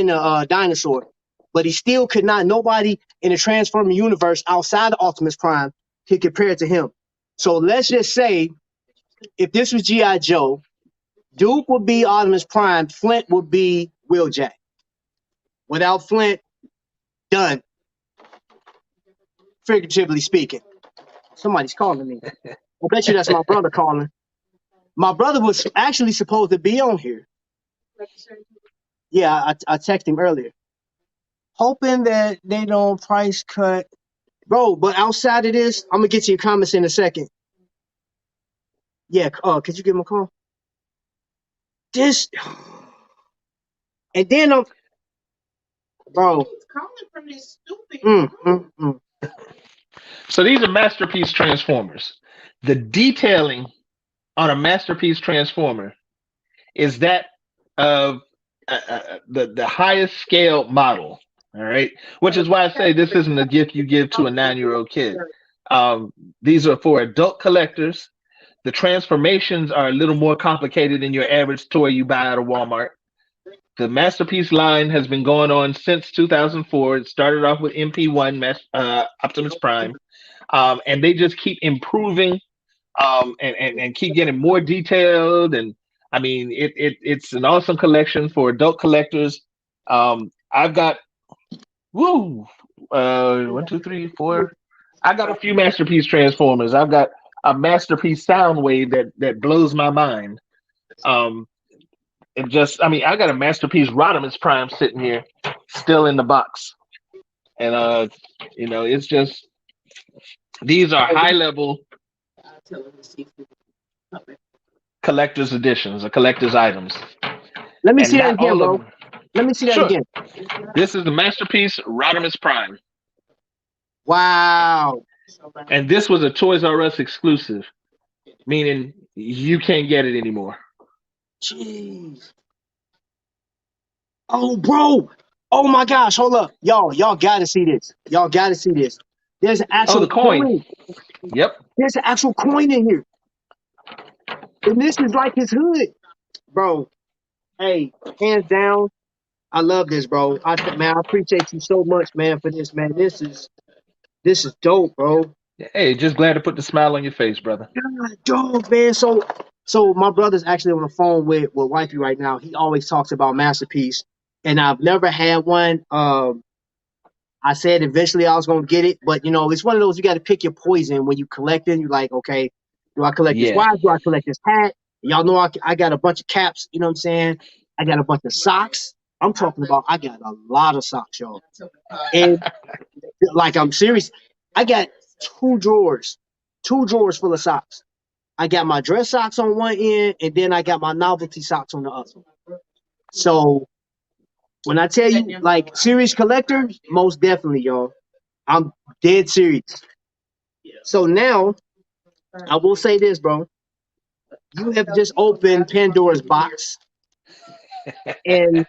a dinosaur. But he still could not, nobody in the Transformer universe outside of Optimus Prime could compare to him. So let's just say, if this was G.I. Joe, Duke would be Optimus Prime, Flint would be Wheeljack. Without Flint, done. Figuratively speaking. Somebody's calling me. I bet you that's my brother calling. My brother was actually supposed to be on here. Yeah, I texted him earlier. Hoping that they don't price cut. Bro, but outside of this, I'm going to get to your comments in a second. Yeah, could you give him a call? This. And then I'm. Bro. So these are masterpiece Transformers. The detailing on a masterpiece Transformer is that of the highest scale model. All right, which is why I say this isn't a gift you give to a 9-year-old kid. These are for adult collectors. The transformations are a little more complicated than your average toy you buy at a Walmart. The masterpiece line has been going on since 2004. It started off with MP1 Optimus Prime, and they just keep improving and keep getting more detailed. And I mean, it's an awesome collection for adult collectors. I've got 1, 2, 3, 4. I got a few masterpiece Transformers. I've got a masterpiece Soundwave that blows my mind. And just, I mean, I got a masterpiece Rodimus Prime sitting here, still in the box. And it's just, these are high level collector's editions or collector's items, Let me and see that not again, all of bro. them. Let me see that Sure. again. This is the masterpiece Optimus Prime, Wow. and this was a Toys R Us exclusive, meaning you can't get it anymore. Jeez. Oh, bro. Oh my gosh. Hold up. Y'all gotta see this. Y'all gotta see this. There's an Oh, actual the coin. coin. Yep. There's an actual coin in here. And this is like his hood. Bro, hey, hands down. I love this, bro. Man, I appreciate you so much, man, for this, man. This is dope, bro. Hey, just glad to put the smile on your face, brother. God, dope, man. So my brother's actually on the phone with wifey right now. He always talks about Masterpiece, and I've never had one. I said eventually I was gonna get it, but it's one of those you got to pick your poison when you collect it. You're like, okay, do I collect this Yeah. watch? Do I collect this hat? Y'all know I got a bunch of caps. You know what I'm saying? I got a bunch of socks. I'm talking about I got a lot of socks, y'all. And like I'm serious, I got two drawers, two drawers full of socks. I got my dress socks on one end, and then I got my novelty socks on the other. So when I tell you, like, serious collector, most definitely, y'all. I'm dead serious. So now I will say this, bro. You have just opened Pandora's box, and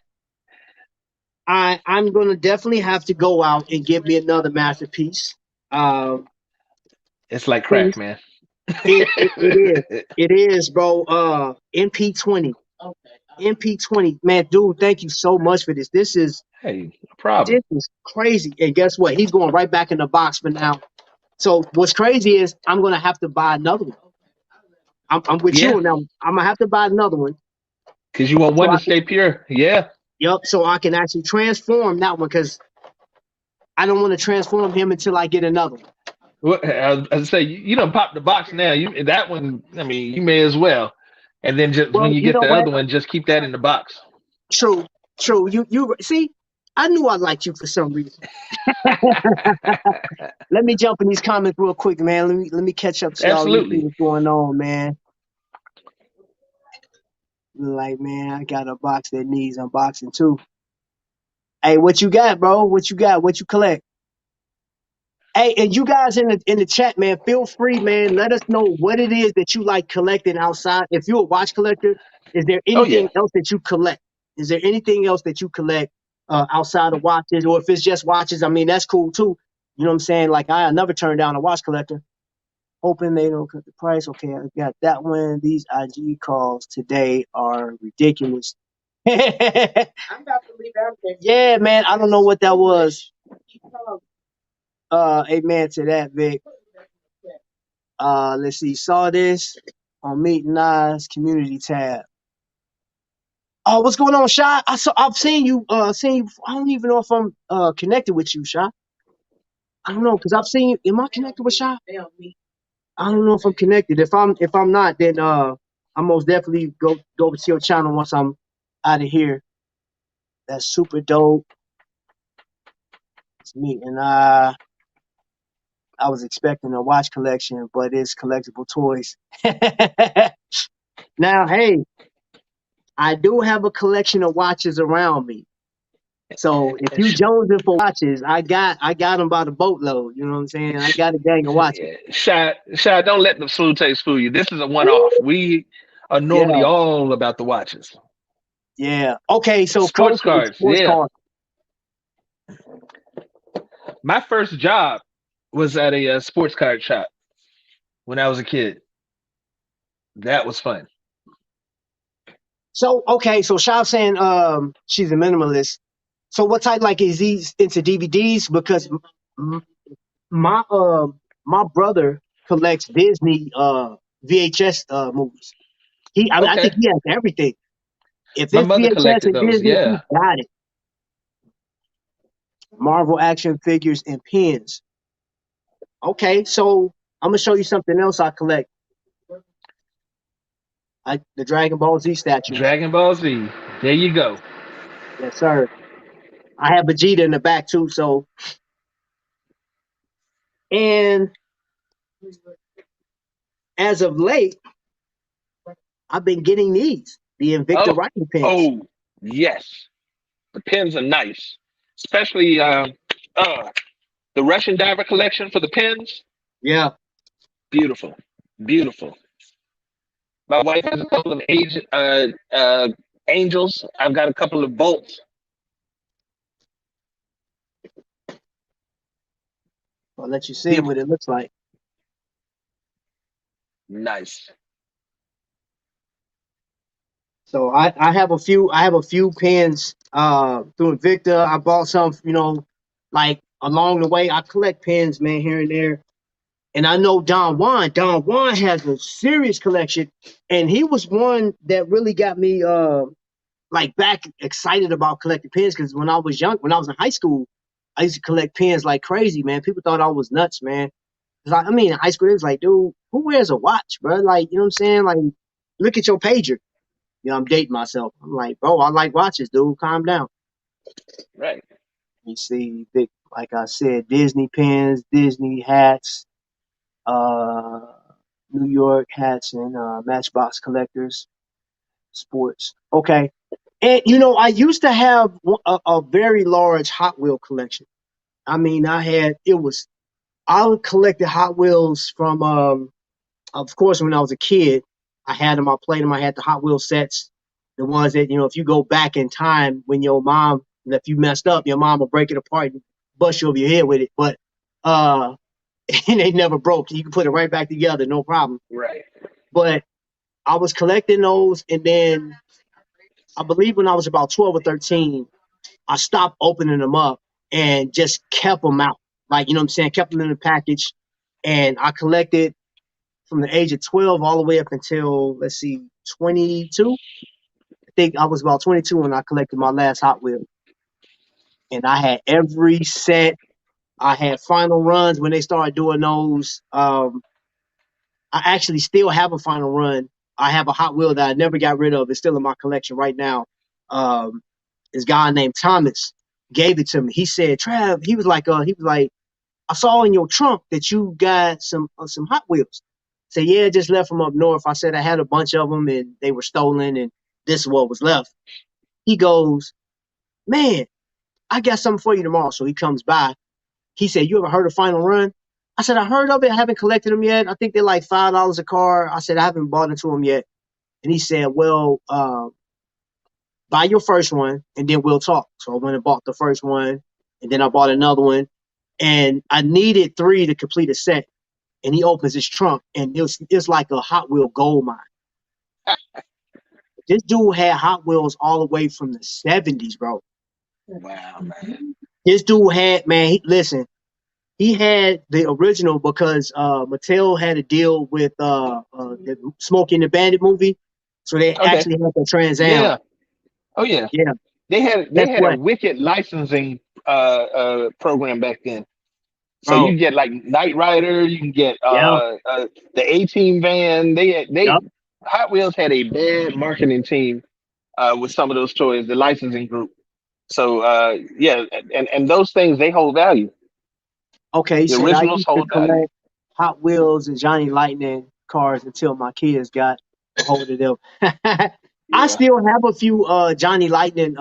I'm gonna definitely have to go out and get me another masterpiece. Um, It's like crack, please, man. it is, bro. MP20, MP20, man, dude. Thank you so much for this. Hey, no problem. This is crazy. And guess what? He's going right back in the box for now. So what's crazy is I'm gonna have to buy another one. I'm with you Yeah, on that one. I'm gonna have to buy another one because you want so one I to can. stay pure. Yeah. Yep. So I can actually transform that one because I don't want to transform him until I get another one. Well, I say you don't pop the box now. You that one. I mean, you may as well. And then just when Well, you you get know the what? other one, just keep that in the box. True. True. You see, I knew I liked you for some reason. Let me jump in these comments real quick, man. Let me catch up to y'all. Let me see Absolutely. what's going on, man. Like, man, I got a box that needs unboxing too. Hey, what you got, bro? What you got? What you collect? Hey, and you guys in the chat, man, feel free, man. Let us know what it is that you like collecting outside. If you're a watch collector, is there Oh yeah. anything else that you collect? Is there anything else that you collect outside of watches, or if it's just watches? I mean, that's cool too. You know what I'm saying? Like I never turn down a watch collector. Hoping they don't cut the price. Okay, I got that one. These IG calls today are ridiculous. I'm about to leave out there. Yeah, man. I don't know what that was. Amen to that, Vic. Let's see. Saw this on Meet Nas community tab. Oh, what's going on, Shy? I've seen you. Seen you. I don't even know if I'm connected with you, Shy. I don't know because I've seen you. Am I connected with Shy? I don't know if I'm connected. If I'm not, then I most definitely go over to your channel once I'm out of here. That's super dope. It's me and I was expecting a watch collection, but it's collectible toys. Now, hey, I do have a collection of watches around me. So if you jonesing for watches, I got them by the boatload. You know what I'm saying? I got a gang of watches. Yeah. Shy, don't let the food taste fool you. This is a one off. We are normally Yeah, all about the watches. yeah. Okay, so Sports first is cards, sports yeah. car. My first job was at a sports card shop when I was a kid. That was fun. So okay, so Shop saying she's a minimalist. So what type like is he into DVDs? Because m- my my brother collects Disney VHS movies. I think Okay. he has everything. If My it's mother VHS collected and those. Disney, he Yeah. got it. Marvel action figures and pins. Okay, so I'm gonna show you something else I collect. The Dragon Ball Z statues. Dragon Ball Z. There you go. Yes, sir. I have Vegeta in the back too. So and as of late, I've been getting the Invicta Oh, writing pens. oh, yes. The pens are nice, especially the Russian diver collection for the pens. Yeah. Beautiful, beautiful. My wife has a couple of angels. I've got a couple of bolts. I'll let you see Beautiful, what it looks like. nice. So I have a few pens through Invicta. I bought some, like along the way. I collect pens, man, here and there. And I know Don Juan. Don Juan has a serious collection, and he was one that really got me like back excited about collecting pens. Because when I was young, when I was in high school, I used to collect pens like crazy, man. People thought I was nuts, man. 'Cause I mean, in high school, it was like, dude, who wears a watch, bro? Like, you know what I'm saying? Like, look at your pager. I'm dating myself. I'm like, bro, I like watches, dude. Calm down. Right. You see, like I said, Disney pens, Disney hats, uh, New York hats, and Matchbox collectors, sports. Okay. And, I used to have a very large Hot Wheel collection. I mean, I collected Hot Wheels from, of course, when I was a kid, I had them, I played them, I had the Hot Wheel sets, the ones that, if you go back in time when your mom, if you messed up, your mom will break it apart and bust you over your head with it. But, and they never broke. You can put it right back together, no problem. Right. But I was collecting those. And then I believe when I was about 12 or 13, I stopped opening them up and just kept them out. Like, you know what I'm saying? Kept them in the package. And I collected from the age of 12 all the way up until, let's see, 22. I think I was about 22 when I collected my last Hot Wheel. And I had every set. I had final runs when they started doing those. I actually still have a final run. I have a Hot Wheel that I never got rid of. It's still in my collection right now. This guy named Thomas gave it to me. He said, "Trav," he was like, "I saw in your trunk that you got some Hot Wheels." I said, "Yeah, just left from up north." I said I had a bunch of them and they were stolen, and this is what was left. He goes, "Man, I got something for you tomorrow." So he comes by. He said, "You ever heard of Final Run?" I said, "I heard of it. I haven't collected them yet. I think they're like $5 a car." I said, "I haven't bought into them yet." And he said, "Well, buy your first one and then we'll talk." So I went and bought the first one, and then I bought another one, and I needed three to complete a set. And he opens his trunk, and it's like a Hot Wheel gold mine. This dude had Hot Wheels all the way from the 70s, bro. Wow, man. This dude had, man, listen, he had the original because Mattel had a deal with the Smokey and the Bandit movie, so they Okay. actually had the Trans Am. Yeah. Oh yeah. Yeah, They guess had a what, wicked licensing program back then. So bro? you get like Knight Rider, you can get Yeah, the A Team van. They yeah. Hot Wheels had a bad marketing team with some of those toys, the licensing group. So yeah, and those things they hold value. Okay, he The said I originals used to hold value. collect Hot Wheels and Johnny Lightning cars until my kids got a hold of them. I Yeah. still have a few Johnny Lightning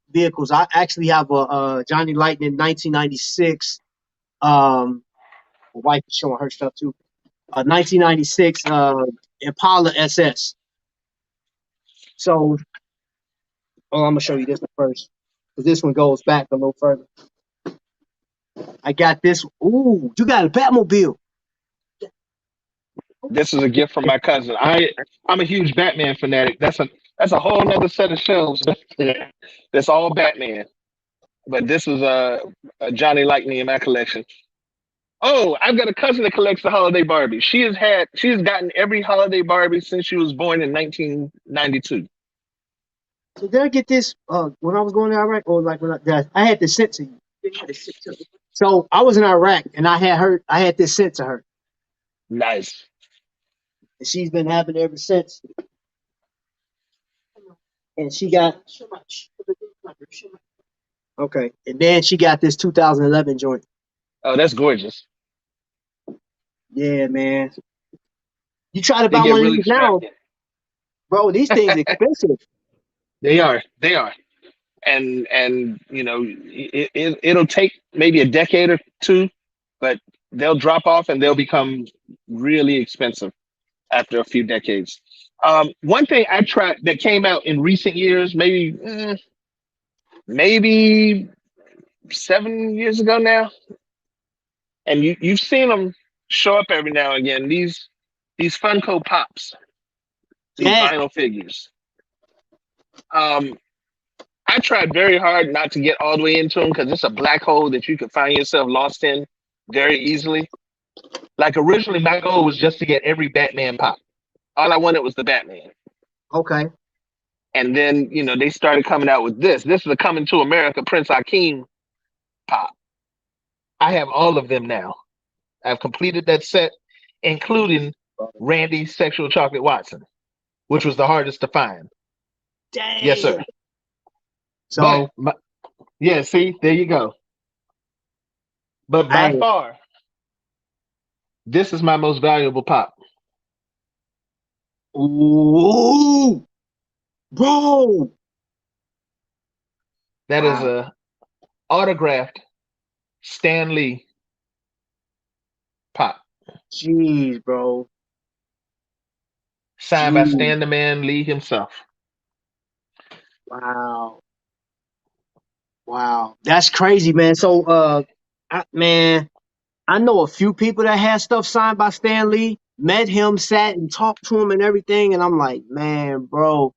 vehicles. I actually have a Johnny Lightning 1996. My wife is showing her stuff too. 1996 Impala SS. So, oh, I'm gonna show you this one first because this one goes back a little further. I got this. Ooh, you got a Batmobile. This is a gift from my cousin. I'm a huge Batman fanatic. That's a whole nother set of shelves. That's all Batman. But this is a Johnny Lightning in my collection. Oh, I've got a cousin that collects the holiday Barbie. She has gotten every holiday Barbie since she was born in 1992. So did I get this when I was going to Iraq, or like I had this sent to you? So I was in Iraq and I had this sent to her, Nice. and she's been having it ever since. And she got okay, and then she got this 2011 joint. Oh, that's gorgeous. Yeah, man. You try to They buy get one of really these now, extravagant. bro. These things expensive. They are. They are. And it'll take maybe a decade or two, but they'll drop off and they'll become really expensive after a few decades. One thing I tried that came out in recent years, maybe 7 years ago now, and you've seen them show up every now and again. These Funko Pops, these Yeah. vinyl figures. Um, I tried very hard not to get all the way into them because it's a black hole that you could find yourself lost in very easily. Like originally, my goal was just to get every Batman pop. All I wanted was the Batman. Okay. And then, they started coming out with this. This is a Coming to America Prince Akeem pop. I have all of them now. I've completed that set, including Randy Sexual Chocolate Watson, which was the hardest to find. Dang. Yes, sir. So, yeah, see, there you go. But by far, this is my most valuable pop. ooh, bro. That is a autographed Stan Lee pop. Jeez, bro. Signed by Stan the Man Lee himself. Wow. Wow. That's crazy, man. So, I know a few people that had stuff signed by Stan Lee, met him, sat and talked to him and everything. And I'm like, man, bro,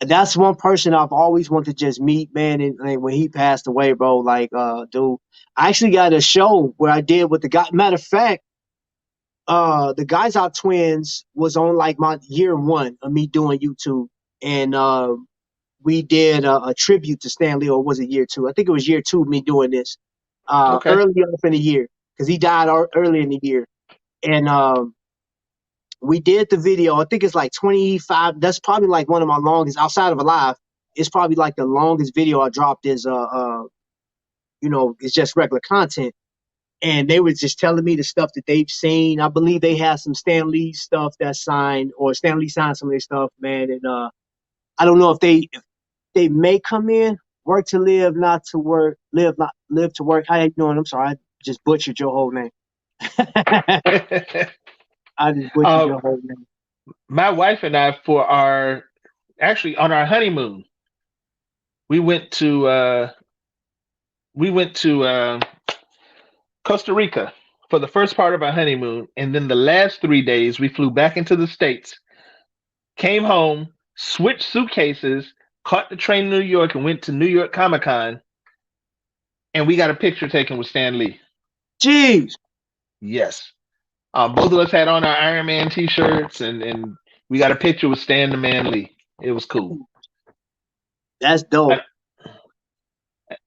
that's one person I've always wanted to just meet, man. And like, when he passed away, bro, like, dude, I actually got a show where I did with the guy. Matter of fact, the Guys Out Twins was on like my year one of me doing YouTube. And, we did a tribute to Stan Lee, or was it year two? I think it was year two of me doing this, Okay. early enough in the year, because he died early in the year. And we did the video. I think it's like 25. That's probably like one of my longest outside of Alive. It's probably like the longest video I dropped is it's just regular content. And they were just telling me the stuff that they've seen. I believe they have some Stan Lee stuff that's signed, or Stan Lee signed some of their stuff, man. And I don't know if they may come in, work to live, not to work, live not live to work. How you doing? I'm sorry, I just butchered your whole name. I just butchered your whole name. My wife and I, on our honeymoon, we went to Costa Rica for the first part of our honeymoon, and then the last 3 days we flew back into the States, came home, switched suitcases, caught the train to New York, and went to New York Comic Con, and we got a picture taken with Stan Lee. Jeez. Yes. Both of us had on our Iron Man t-shirts, and we got a picture with Stan the Man Lee. It was cool. That's dope.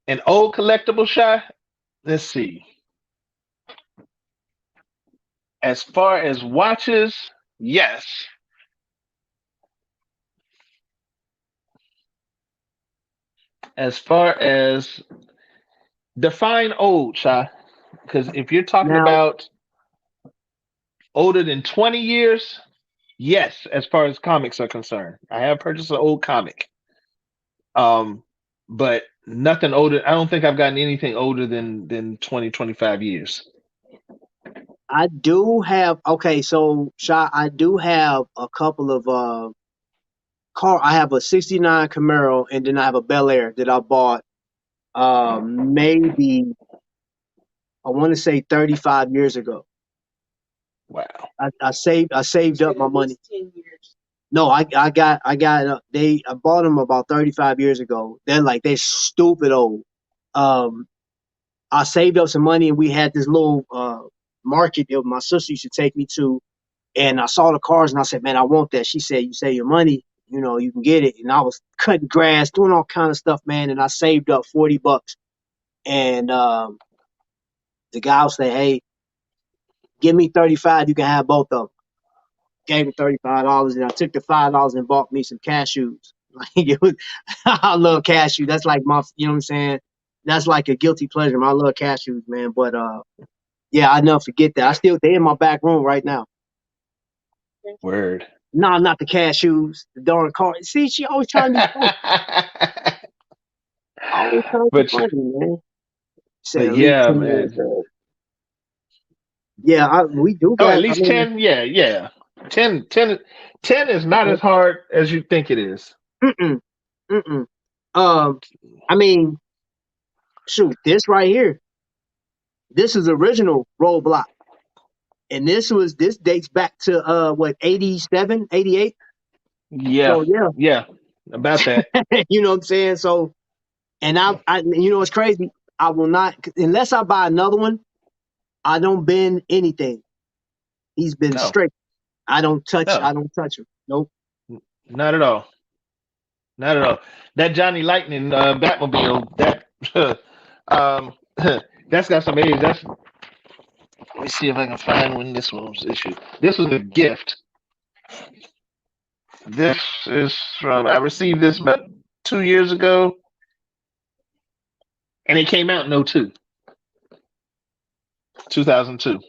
An old collectible shot. Let's see. As far as watches, yes. As far as define old, Sha, because if you're talking about older than 20 years, yes, as far as comics are concerned. I have purchased an old comic. But nothing older. I don't think I've gotten anything older than 20, 25 years. I do have, okay, so Sha, I do have a couple of I have a 69 Camaro, and then I have a Bel Air that I bought maybe, I want to say 35 years ago. Wow. I saved up my money. 10 years. No, I bought them about 35 years ago. They're stupid old. I saved up some money, and we had this little market that my sister used to take me to, and I saw the cars, and I said, man, I want that. She said, you save your money, you can get it. And I was cutting grass, doing all kind of stuff, man, and I saved up $40. And the guy was saying, hey, give me 35, you can have both of them. Gave me $35, and I took the $5 and bought me some cashews. I love cashews. That's like my, you know what I'm saying? That's like a guilty pleasure. I love cashews, man. But yeah, I never forget that. They in my back room right now. Word. No, not the cashews, the darn car. See, she always trying to be funny. Always trying to be but funny, man. Said but at least yeah, 10 years man. old. Yeah, we do Oh, at got. I least mean, 10? Yeah, yeah. 10 is not uh, as hard as you think it is. mm-mm, mm-mm. I mean, shoot, this right here, this is original Roadblock, and this dates back to what 87, 88. Yeah, So yeah, yeah, about that. you know what I'm saying. So, and you know, it's crazy. I will not unless I buy another one. I don't bend anything. He's been No, straight. I don't touch. no, I don't touch him. Nope. not at all. Not at all. That Johnny Lightning Batmobile, um, that's got some age. Let me see if I can find when this one was issued. This was a gift. This is from I received this about 2 years ago, and it came out in 2002.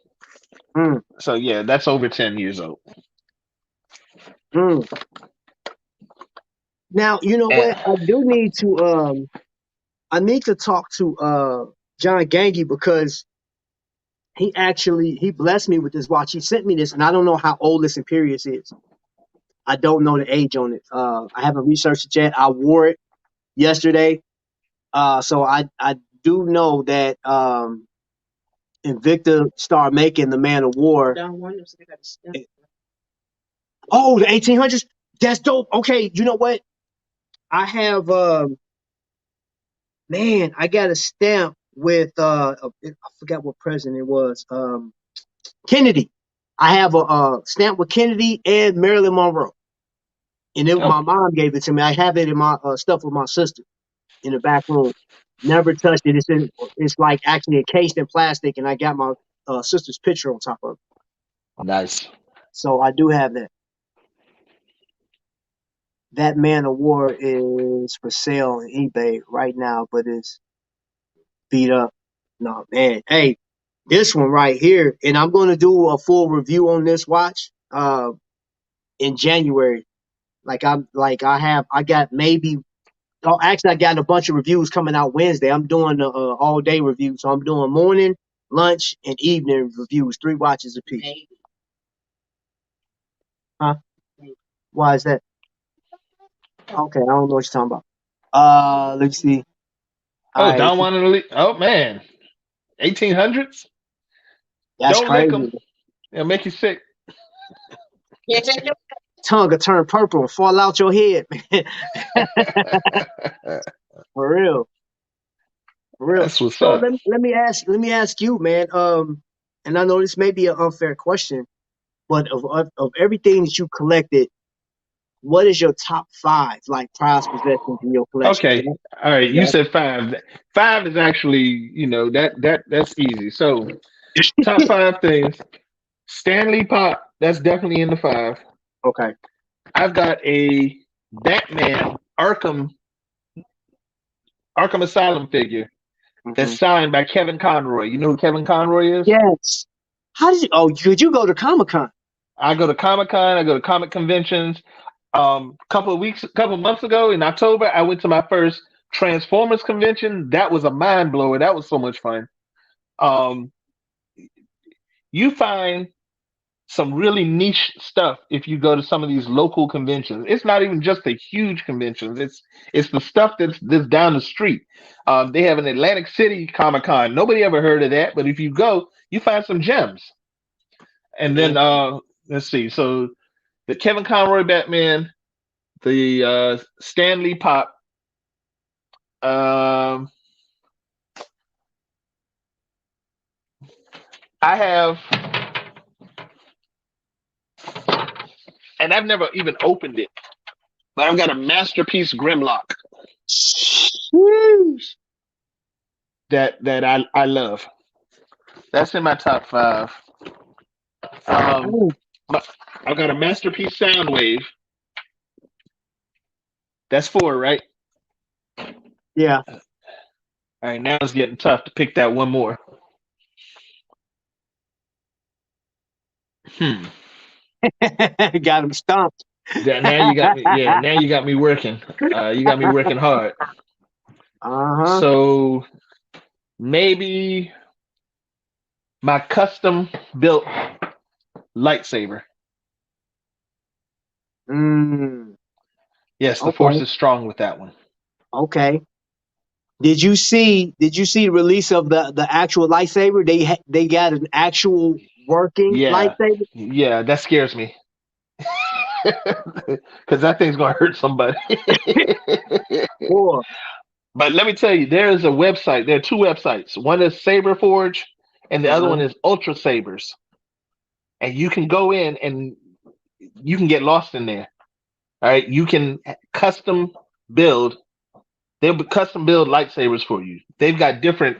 Mm, So yeah, that's over 10 years old. mm. Now you know And what? I need to talk to John Gangy because he blessed me with this watch. He sent me this, and I don't know how old this Imperious is. I don't know the age on it. I haven't researched it yet. I wore it yesterday, so I do know that Invicta started making the Man of War. Oh, the 1800s. That's dope. Okay, you know what? I have man, I got a stamp with I forgot what president it was. Kennedy. I have a stamp with Kennedy and Marilyn Monroe, and oh, my mom gave it to me. I have it in my stuff with my sister in the back room. Never touched it. It's like actually encased in plastic, and I got my sister's picture on top of it. nice. So I do have that. That Man of War is for sale on eBay right now, but it's beat up. No man, hey, this one right here, and I'm going to do a full review on this watch in January. I got maybe. Oh, actually, I got a bunch of reviews coming out Wednesday. I'm doing the all day review, so I'm doing morning, lunch, and evening reviews. 3 watches a piece. Huh? Why is that? Okay, I don't know what you're talking about. Let's see. All Oh, right, Don Juan and Elite. Oh man, 1800s. that's Don't lick crazy. them. They'll make you sick. Tongue will turn purple and fall out your head, man. For real, for real. That's what's So up. let me ask you, man. And I know this may be an unfair question, but of everything that you collected, what is your top 5 like prized possessions in your collection? Okay. All right. You Yeah. said five. Five is actually, that's easy. So top five things. Stanley Pop, that's definitely in the five. Okay. I've got a Batman Arkham Asylum figure that's Hmm. signed by Kevin Conroy. You know who Kevin Conroy is? Yes. How did you? Oh, could you go to Comic Con? I go to Comic Con, I go to comic conventions. Couple of months ago in October, I went to my first Transformers convention. That was a mind blower. That was so much fun. Um, you find some really niche stuff if you go to some of these local conventions. It's not even just the huge conventions. It's the stuff that's down the street. They have an Atlantic City Comic Con. Nobody ever heard of that, but if you go, you find some gems. And then let's see. So the Kevin Conroy Batman, the Stanley Pop. Um, I have, and I've never even opened it, but I've got a masterpiece Grimlock Sheesh. that I love. That's in my top five. Um, Oh, but I've got a masterpiece Soundwave. That's four, right? yeah. All right, now it's getting tough to pick that one more. Hmm. Got him stumped. Now you got me. Yeah, now you got me working. You got me working hard. Uh-huh. So maybe my custom built lightsaber. Mm, Yes, the force okay. is strong with that one. Okay. Did you see the release of the actual lightsaber? They got an actual working Yeah, lightsaber? yeah, that scares me because that thing's gonna hurt somebody. Boy. But let me tell you, there is a website. There are two websites. One is Saber Forge, and the other Uh-huh. one is Ultra Sabers. And you can go in and you can get lost in there. All right, you can custom build. They'll custom build lightsabers for you. They've got different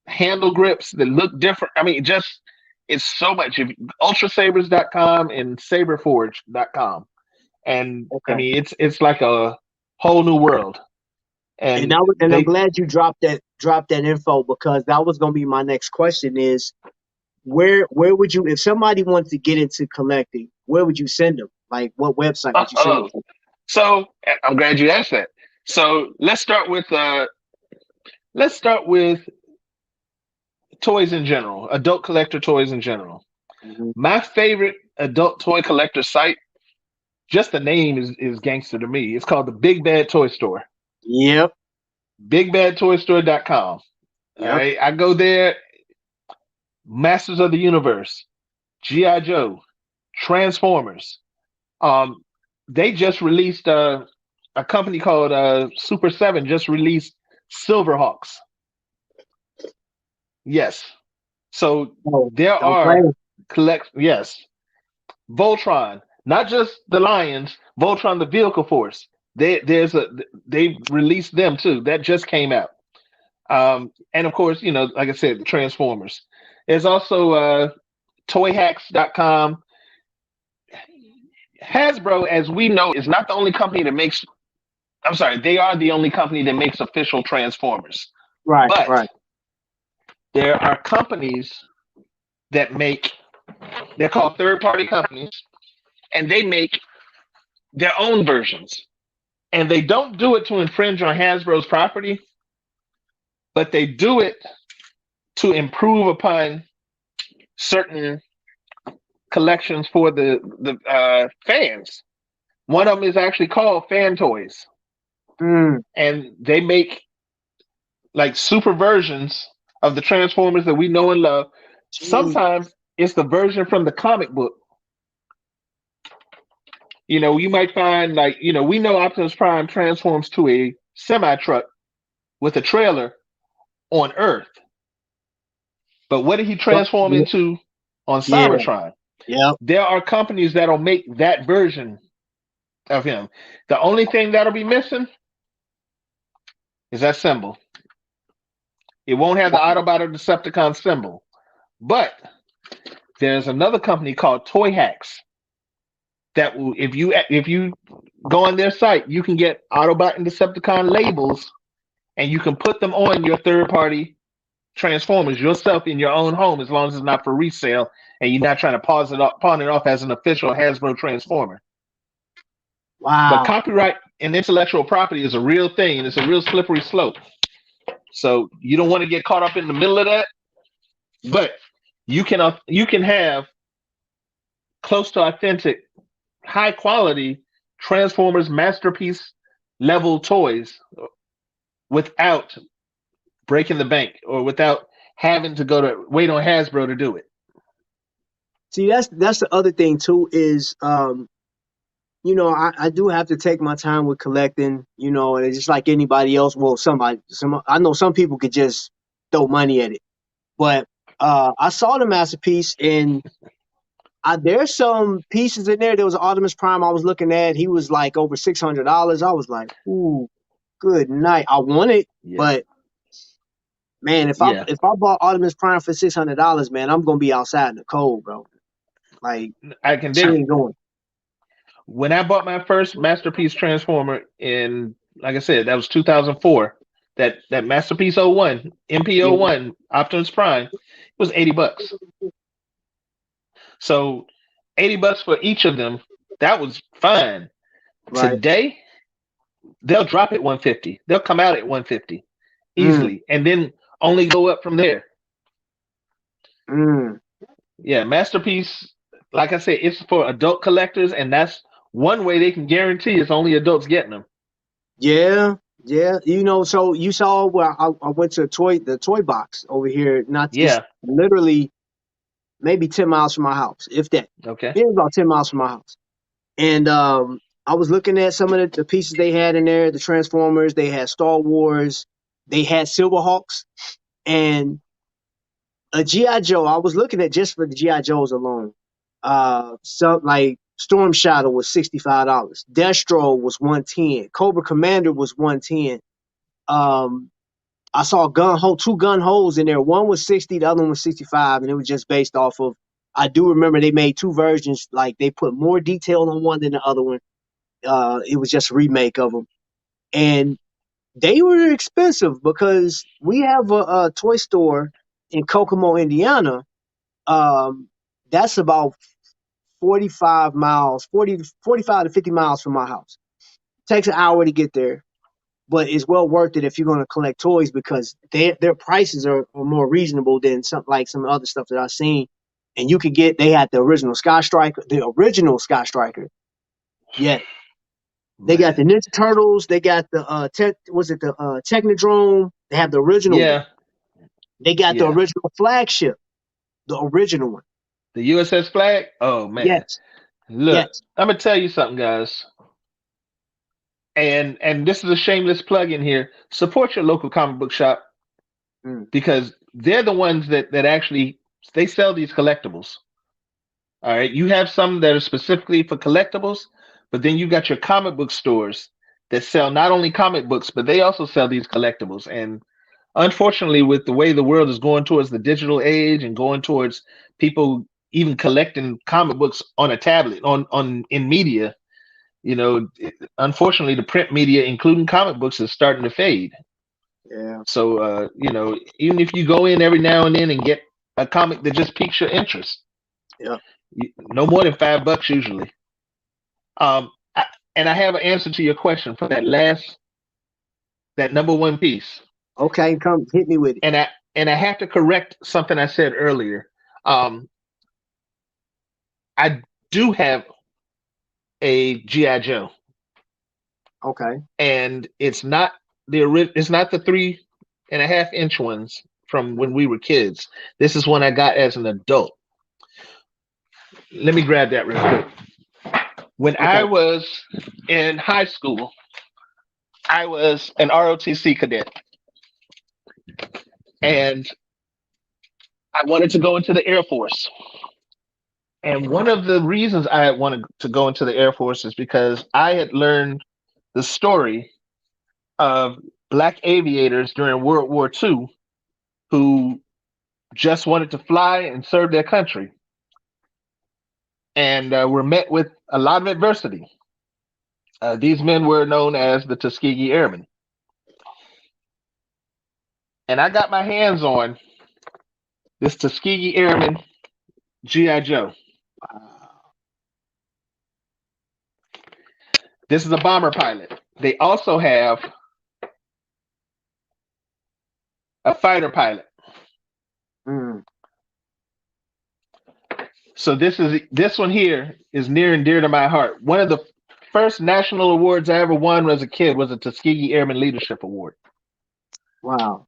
handle grips that look different. I mean, just it's so much. If ultrasabers.com and saberforge.com. And I Okay. mean, it's like a whole new world. And And I'm they glad you dropped that info because that was gonna be my next question is where would you if somebody wanted to get into collecting, where would you send them? Like what website would you send them Oh, to? so I'm glad you asked that. So let's start with toys in general, adult collector toys in general. Mhm. My favorite adult toy collector site, just the name is gangster to me. It's called the Big Bad Toy Store. Yep. BigBadToyStore.com. All Yep. right, I go there. Masters of the Universe, GI Joe, Transformers. Um, they just released a company called Super Seven just released Silverhawks. Yes, so Oh, there don't play. are yes, Voltron, not just the Lions, Voltron the Vehicle Force. They released them too. That just came out. And of course, like I said, the Transformers. There's also toyhacks.com. Hasbro, as we know, is not the only company that makes. I'm sorry, they are the only company that makes official Transformers. Right, But right. there are companies that make. They're called third-party companies, and they make their own versions. And they don't do it to infringe on Hasbro's property, but they do it to improve upon certain collections for the fans. One of them is actually called Fan Toys, Mm, and they make like super versions of the Transformers that we know and love. gee. Sometimes it's the version from the comic book. You might find like we know Optimus Prime transforms to a semi truck with a trailer on Earth, but what did he Yep. transform into on Yeah. Cybertron? Yep. There are companies that'll make that version of him. The only thing that'll be missing is that symbol. It won't have the Autobot or Decepticon symbol. But there's another company called Toy Hacks that will, if you go on their site, you can get Autobot and Decepticon labels, and you can put them on your third party Transformers yourself in your own home, as long as it's not for resale and you're not trying to pawn it off as an official Hasbro Transformer. But Wow. copyright and intellectual property is a real thing, and it's a real slippery slope. So you don't want to get caught up in the middle of that. But you can have close to authentic, high quality Transformers masterpiece level toys without breaking the bank or without having to go to wait on Hasbro to do it. See, that's the other thing too is I do have to take my time with collecting, and it's just like anybody else. Well, I know some people could just throw money at it, but I saw the masterpiece, and there's some pieces in there. There was an Optimus Prime I was looking at. He was like over $600. I was like, ooh, good night. I want it, Yeah, but man, if I yeah. if I bought Optimus Prime for $600, man, I'm gonna be outside in the cold, bro. Like I can she dig it. ain't going. When I bought my first masterpiece Transformer in, like I said, that was 2004. That masterpiece '01 MP Yeah. '01 Optimus Prime was $80. So $80 for each of them. That was fine. Right. Today, they'll drop at 150. They'll come out at 150 Mm, easily, and then only go up from there. mm. Yeah, Masterpiece, like I said, it's for adult collectors, and that's one way they can guarantee it's only adults getting them. Yeah, yeah. So you saw where I went to the toy box over here. Not it's Yeah. literally maybe 10 miles from my house, if that. Okay. Yeah, about 10 miles from my house. And I was looking at some of the pieces they had in there. The Transformers. They had Star Wars. They had Silverhawks and a GI Joe. I was looking at just for the GI Joes alone. Something like Storm Shadow was $65. Destro was 110. Cobra Commander was 110. Um, I saw two gun holes in there. One was 60, the other one was 65, and it was just based off of. I do remember they made two versions. Like they put more detail on one than the other one. It was just a remake of them, and they were expensive because we have a toy store in Kokomo, Indiana. Um, that's about 45 miles, 45 to 50 miles from my house. Takes an hour to get there, but it's well worth it if you're going to collect toys because their prices are more reasonable than some other stuff that I've seen. And you could they had the original Sky Striker, the original Sky Striker. Yeah, they got the Man. Ninja Turtles. They got the Technodrome. They have the original one. Yeah. They got the Yeah. original flagship, the original one. The USS flag. Oh man. Yes, Look, yes. I'm gonna tell you something, guys. And this is a shameless plug in here. Support your local comic book shop Mm, because they're the ones that actually they sell these collectibles. All right, you have some that are specifically for collectibles, but then you got your comic book stores that sell not only comic books, but they also sell these collectibles. And unfortunately, with the way the world is going towards the digital age and going towards people even collecting comic books on a tablet, on in media, unfortunately, the print media, including comic books, is starting to fade. yeah, So, even if you go in every now and then and get a comic that just piques your interest, yeah. no more than $5 usually. Um, I, and I have an answer to your question for that number one piece. Okay, come hit me with it. And I have to correct something I said earlier. Um, I do have a GI Joe, Okay. and it's not the 3.5 inch ones from when we were kids. This is one I got as an adult. Let me grab that real quick. When I Okay. was in high school, I was an ROTC cadet, and I wanted to go into the Air Force. And one of the reasons I wanted to go into the Air Force is because I had learned the story of black aviators during World War II who just wanted to fly and serve their country and were met with a lot of adversity. These men were known as the Tuskegee Airmen. And I got my hands on this Tuskegee Airman G.I. Joe. Wow. This is a bomber pilot. They also have a fighter pilot. Mm, So this one here is near and dear to my heart. One of the first national awards I ever won as a kid was a Tuskegee Airman Leadership Award. wow.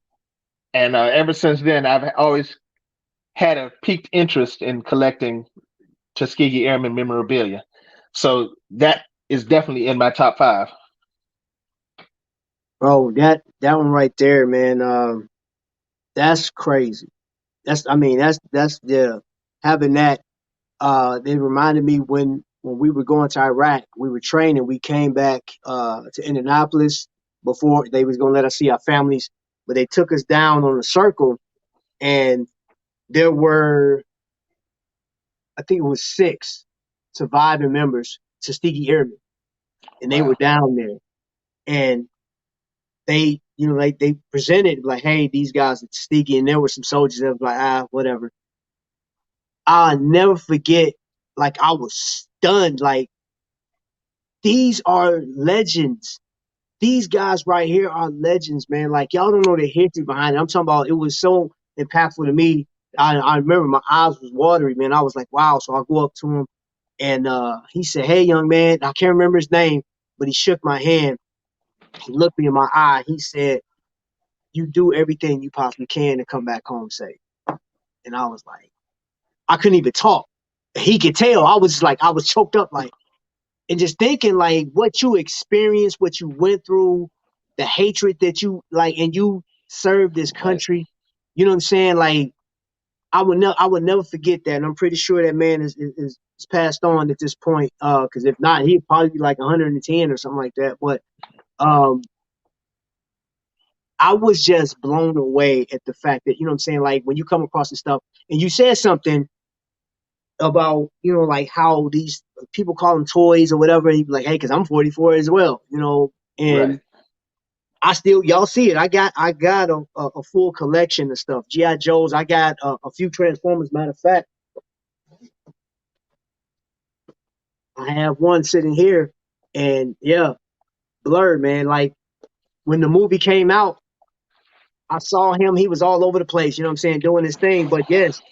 And ever since then, I've always had a piqued interest in collecting Tuskegee Airman memorabilia. So that is definitely in my top five. Bro, that one right there, man. That's crazy. That's yeah. Having that, it reminded me when we were going to Iraq, we were training. We came back to Indianapolis before they was gonna let us see our families, but they took us down on a circle, and there were I think it was 6 surviving members, Tuskegee Airmen, and they were Wow. down there, and like they presented like, hey, these guys are Tuskegee, and there were some soldiers that was like, whatever. I'll never forget. like I was stunned. Like, these are legends. These guys right here are legends, man. Like, y'all don't know the history behind it. I'm talking about, it was so impactful to me. I remember my eyes was watery, man. I was like, wow. So I go up to him and he said, "Hey, young man," I can't remember his name, but he shook my hand. He looked me in my eye. He said, "You do everything you possibly can to come back home safe." And I was like, I couldn't even talk. He could tell. I was just like, I was choked up, like, and just thinking like what you experienced, what you went through, the hatred that you like, and you served this Right. country. You know what I'm saying? Like, I would never forget that. And I'm pretty sure that man is passed on at this point. Because if not, he'd probably be like 110 or something like that. But um, I was just blown away at the fact that, you know what I'm saying, like when you come across this stuff and you said something about, you know, like how these people call them toys or whatever, and you be like, hey, because I'm 44 as well, you know, Right. and I still, y'all see it. I got a full collection of stuff. GI Joes. I got a few Transformers. Matter of fact, I have one sitting here, and yeah, Blur, man. Like when the movie came out, I saw him. He was all over the place. You know what I'm saying, doing his thing. But yes,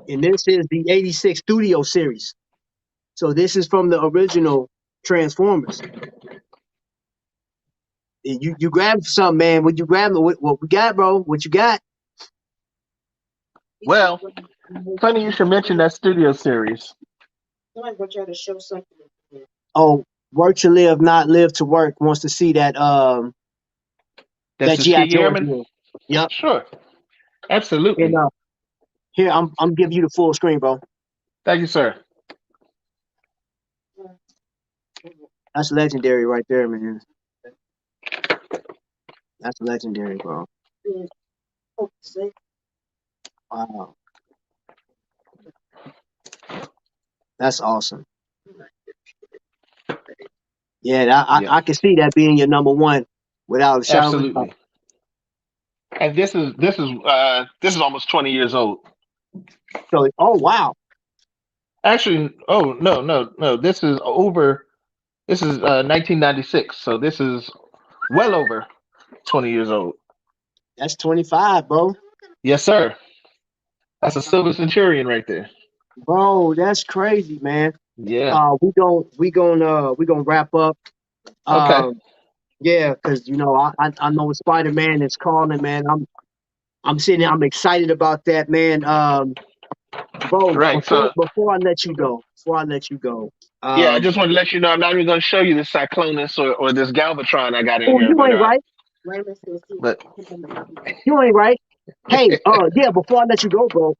and this is the '86 Studio series. So this is from the original Transformers. You grabbed something, man. What you grab? What we got, bro? What you got? Well, funny you should mention that studio series. Oh, work to live, not live to work. Wants to see that That's that the GI Tuskegee Joe Airman. again. Yep. Sure, And absolutely. here I'm giving you the full screen, bro. Thank you, sir. That's legendary right there, man. That's legendary, bro. Wow, that's awesome. Yeah, Yeah, I can see that being your number one without a shadow of a doubt. absolutely. And this is almost 20 years old. So, oh wow, Actually, oh no. This is over. This is 1996. So this is well over 20 years old. that's 25, bro. Yes, sir. That's a Silver Centurion right there. Bro, that's crazy, man. Yeah. We gonna wrap up. Okay. Um, yeah, because you know I know Spider Man is calling, man. I'm sitting. I'm excited about that, man. Bro, Right. So before I let you go, Yeah, I just want to let you know I'm not even going to show you this Cyclonus or this Galvatron I got in oh, here, you but ain't right. but You ain't right. Hey, yeah. Before I let you go, bro,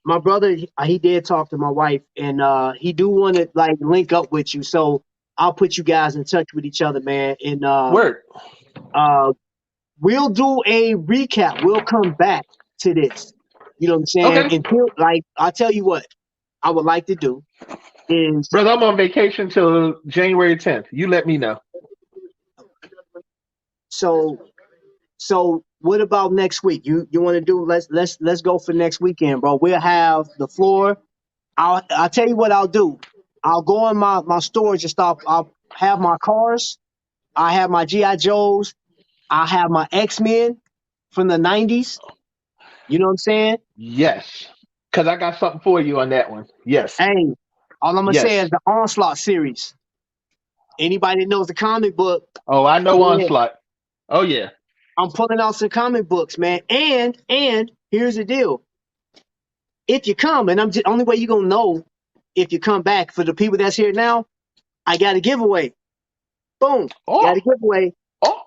my brother he did talk to my wife, and he do want to like link up with you. So I'll put you guys in touch with each other, man. And word. uh, we'll do a recap. We'll come back to this. You know what I'm saying? Okay. Until like I'll tell you what I would like to do is Brother, I'm on vacation till January 10th. You let me know. so so what about next week? You want to do let's go for next weekend, bro. We'll have the floor. I'll tell you what I'll do. I'll go in my storage and stop. I'll have my cars. I have my GI Joes. I have my X-Men from the '90s. You know what I'm saying? Yes. Because I got something for you on that one. Yes. Hey, all I'm gonna say is Yes. the Onslaught series. Anybody that knows the comic book, Oh, I know yeah, Onslaught. Oh, yeah. I'm pulling out some comic books, man. And here's the deal: if you come, and I'm just only way you gonna know if you come back for the people that's here now, I got a giveaway. Boom, got Oh, a giveaway. oh.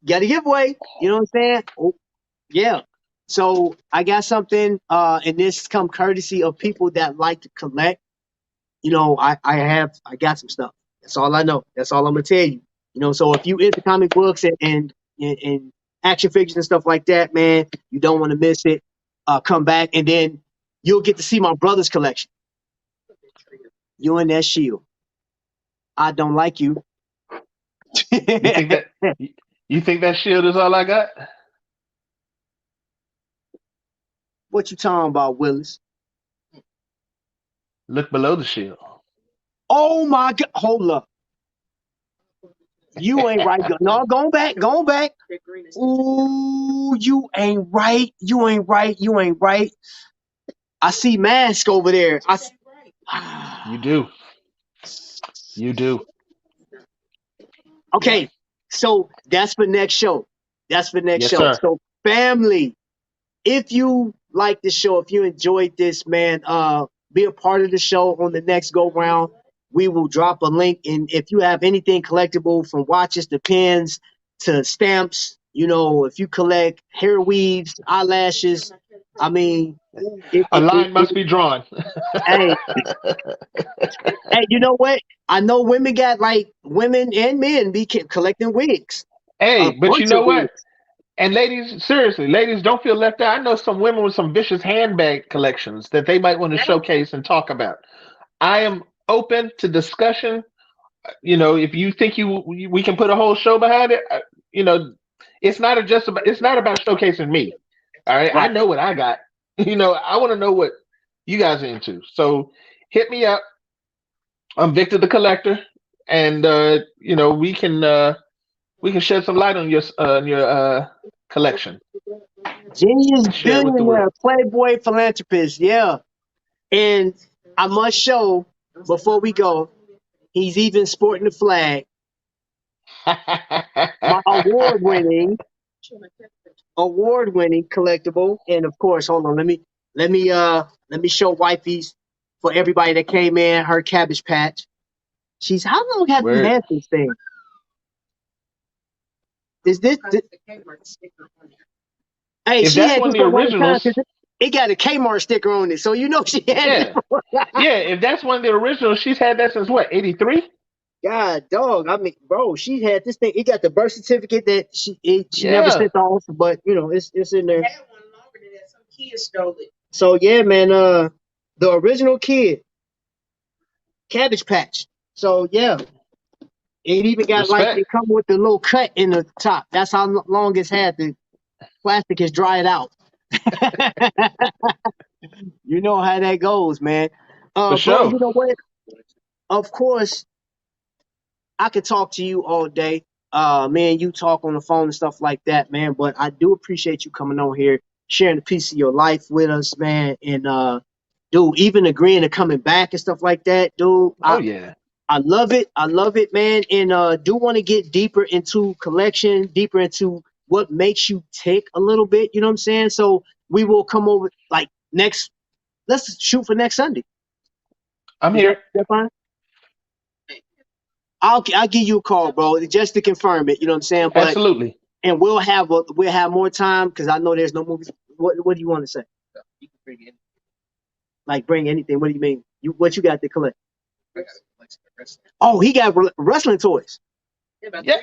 Got a giveaway. You know what I'm saying? Oh, yeah. So I got something, and this come courtesy of people that like to collect. You know, I got some stuff. That's all I know. That's all I'm gonna tell you. You know, so if you into comic books and action figures and stuff like that, man, you don't want to miss it. Come back and then you'll get to see my brother's collection. You and that shield. I don't like you. You think that you think that shield is all I got? What you talking about, Willis? Look below the shield. Oh my God! Hold up. You ain't right. No, go back. Go back. Ooh, you ain't right. You ain't right. You ain't right. I see Mask over there. You do. You do. Okay, so that's for next show. That's for next Yes, show. sir. So, family, if you like the show, if you enjoyed this, man, be a part of the show on the next go round. We will drop a link, and if you have anything collectible from watches to pins to stamps, you know, if you collect hair weaves, eyelashes, I mean, A line must be drawn. hey, hey, you know what? I know women got like women and men be collecting wigs, a Hey, but you bunch know of what? wigs. And ladies, seriously, ladies, don't feel left out. I know some women with some vicious handbag collections that they might want to showcase and talk about. I am open to discussion. You know, if you think we can put a whole show behind it, you know, it's not about showcasing me. All right, I Right. know what I got. You know, I want to know what you guys are into. So hit me up. I'm Victor the Collector, and you know we can shed some light on your collection Genius and share it with the billionaire, world. playboy philanthropist. Yeah. And I must show before we go, he's even sporting the flag. My award winning collectible. And of course, hold on, let me show wifey's for everybody that came in, her cabbage patch. She's how long have you Word. had this thing? Is this hey, If she that's had one this of the a long time originals, because it got a Kmart sticker on it. So you know she had it yeah, before. yeah. If that's one of the originals, she's had that since what, 83? God, dog. I mean, bro, she had this thing. It got the birth certificate that she never Yeah. sent off, but you know, it's in there. Had one longer than that. Some kid stole it. So yeah, man. The original kid, Cabbage Patch. So yeah, it even got like Respect. it come with the little cut in the top. That's how long it's had. The plastic is dried out. You know how that goes, man. For Bro, sure. you know what? Of course, I could talk to you all day. Man, you talk on the phone and stuff like that, man. But I do appreciate you coming on here, sharing a piece of your life with us, man. And dude, even agreeing to coming back and stuff like that, dude. Oh I yeah. I love it. I love it, man. And do want to get deeper into collection, deeper into what makes you tick a little bit. You know what I'm saying? So we will come over like next. Let's shoot for next Sunday. I'm Is here. that fine? I'll give you a call, bro, just to confirm it. You know what I'm saying? But Absolutely. and we'll have more time because I know there's no movies. What do you want to say? Like bring anything? What do you mean? What you got to collect? Oh, he got wrestling toys. Yeah.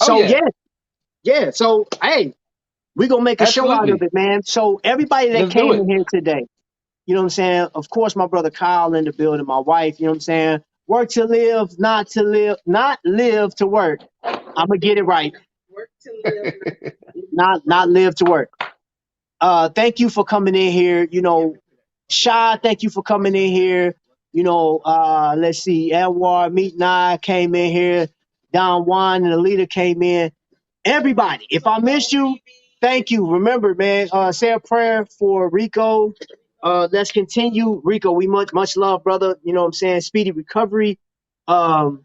Oh So yeah. yeah. So hey, we gonna make a show out of Absolutely. it, man. So everybody that Let's do came it. in here today, you know what I'm saying? Of course, my brother Kyle in the building, my wife. You know what I'm saying? Work to live, not live to work. I'm gonna get it right. Work to live, not live to work. Thank you for coming in here. You know, Shy, thank you for coming in here. You know, let's see, Edward, Meet and I came in here. Don Juan and the leader came in. Everybody, if I missed you, thank you. Remember, man, say a prayer for Rico. Let's continue. Rico, we much love, brother. You know what I'm saying? Speedy recovery. Um,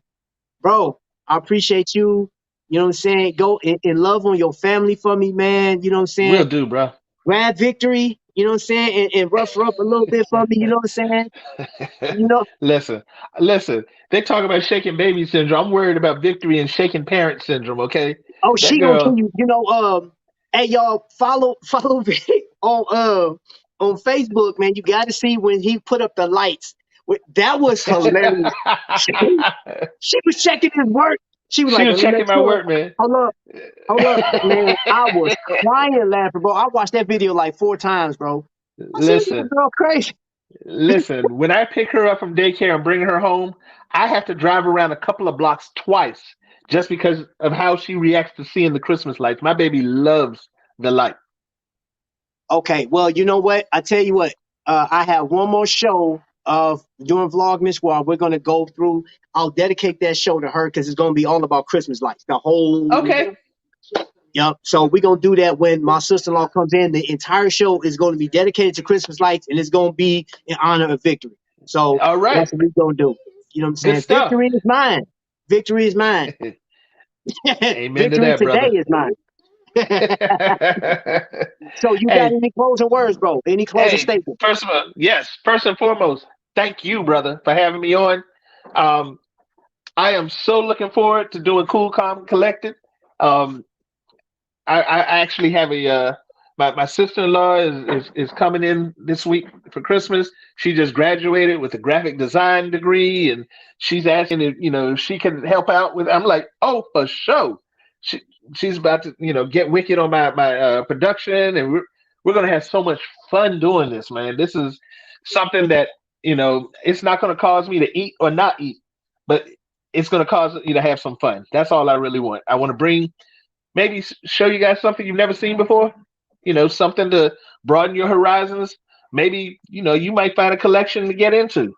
bro, I appreciate you. You know what I'm saying? Go and love on your family for me, man. You know what I'm saying? Will do, bro. Grab victory, you know what I'm saying? And rough her up a little bit for me, you know what I'm saying? You know, listen, listen. They talk about shaking baby syndrome. I'm worried about victory and shaking parent syndrome. Okay, oh, that she gonna kill girl. you. You know, hey y'all, follow Vic on Facebook, man. You got to see when he put up the lights. That was hilarious. She, she was checking his work. She was She like, was "Let me make checking my sure." work, man. Hold up, man. I was crying laughing, bro. I watched that video like 4 times, bro. I said, "This listen, girl crazy." listen. When I pick her up from daycare and bring her home, I have to drive around a couple of blocks twice just because of how she reacts to seeing the Christmas lights. My baby loves the light. Okay, well, you know what? I tell you what. I have one more show during Vlogmas where we're gonna go through. I'll dedicate that show to her because it's gonna be all about Christmas lights. The whole Okay. Yep. So we're gonna do that when my sister-in-law comes in. The entire show is going to be dedicated to Christmas lights, and it's gonna be in honor of victory. So All right. that's what we're gonna do. You know what I'm Good saying? stuff. Victory is mine. Victory is mine. Amen to Victory that, today brother. is mine. So you got Hey, any closing words, bro? Any closing hey, statements? first of all, yes, first and foremost, thank you, brother, for having me on. Um, I am so looking forward to doing Cool, Calm, and Collected. Um, I actually have my sister-in-law is coming in this week for Christmas. She just graduated with a graphic design degree, and she's asking if she can help out with. I'm like, oh, for sure. She she's about to get wicked on my production, and we're gonna have so much fun doing this, man. This is something that it's not gonna cause me to eat or not eat, but it's gonna cause you to have some fun. That's all I really want. I want to bring maybe show you guys something you've never seen before. Something to broaden your horizons. Maybe you might find a collection to get into.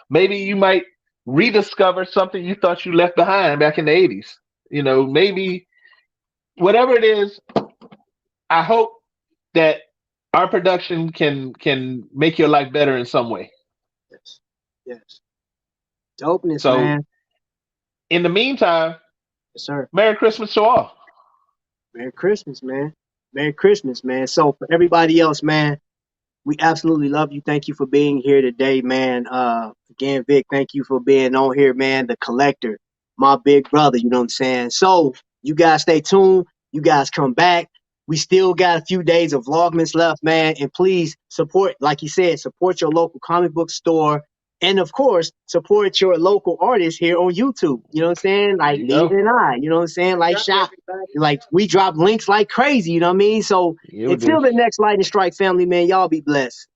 Maybe you might rediscover something you thought you left behind back in the 80s. Maybe whatever it is, I hope that our production can make your life better in some way. Yes. Yes. Dopeness, So man. in the meantime, Yes, sir. Merry Christmas to all. Merry Christmas, man. Merry Christmas, man. So for everybody else, man, we absolutely love you. Thank you for being here today, man. Again, Vic, thank you for being on here, man. The collector, my big brother, you know what I'm saying? So you guys stay tuned. You guys come back. We still got a few days of Vlogmas left, man. And please support, like you said, support your local comic book store. And of course, support your local artists here on YouTube. You know what I'm saying? There Like you Negan go. and I, you know what I'm saying? Like Shop. Like we drop links like crazy, you know what I mean? So You'll do. until the next lightning strike, family, man, y'all be blessed.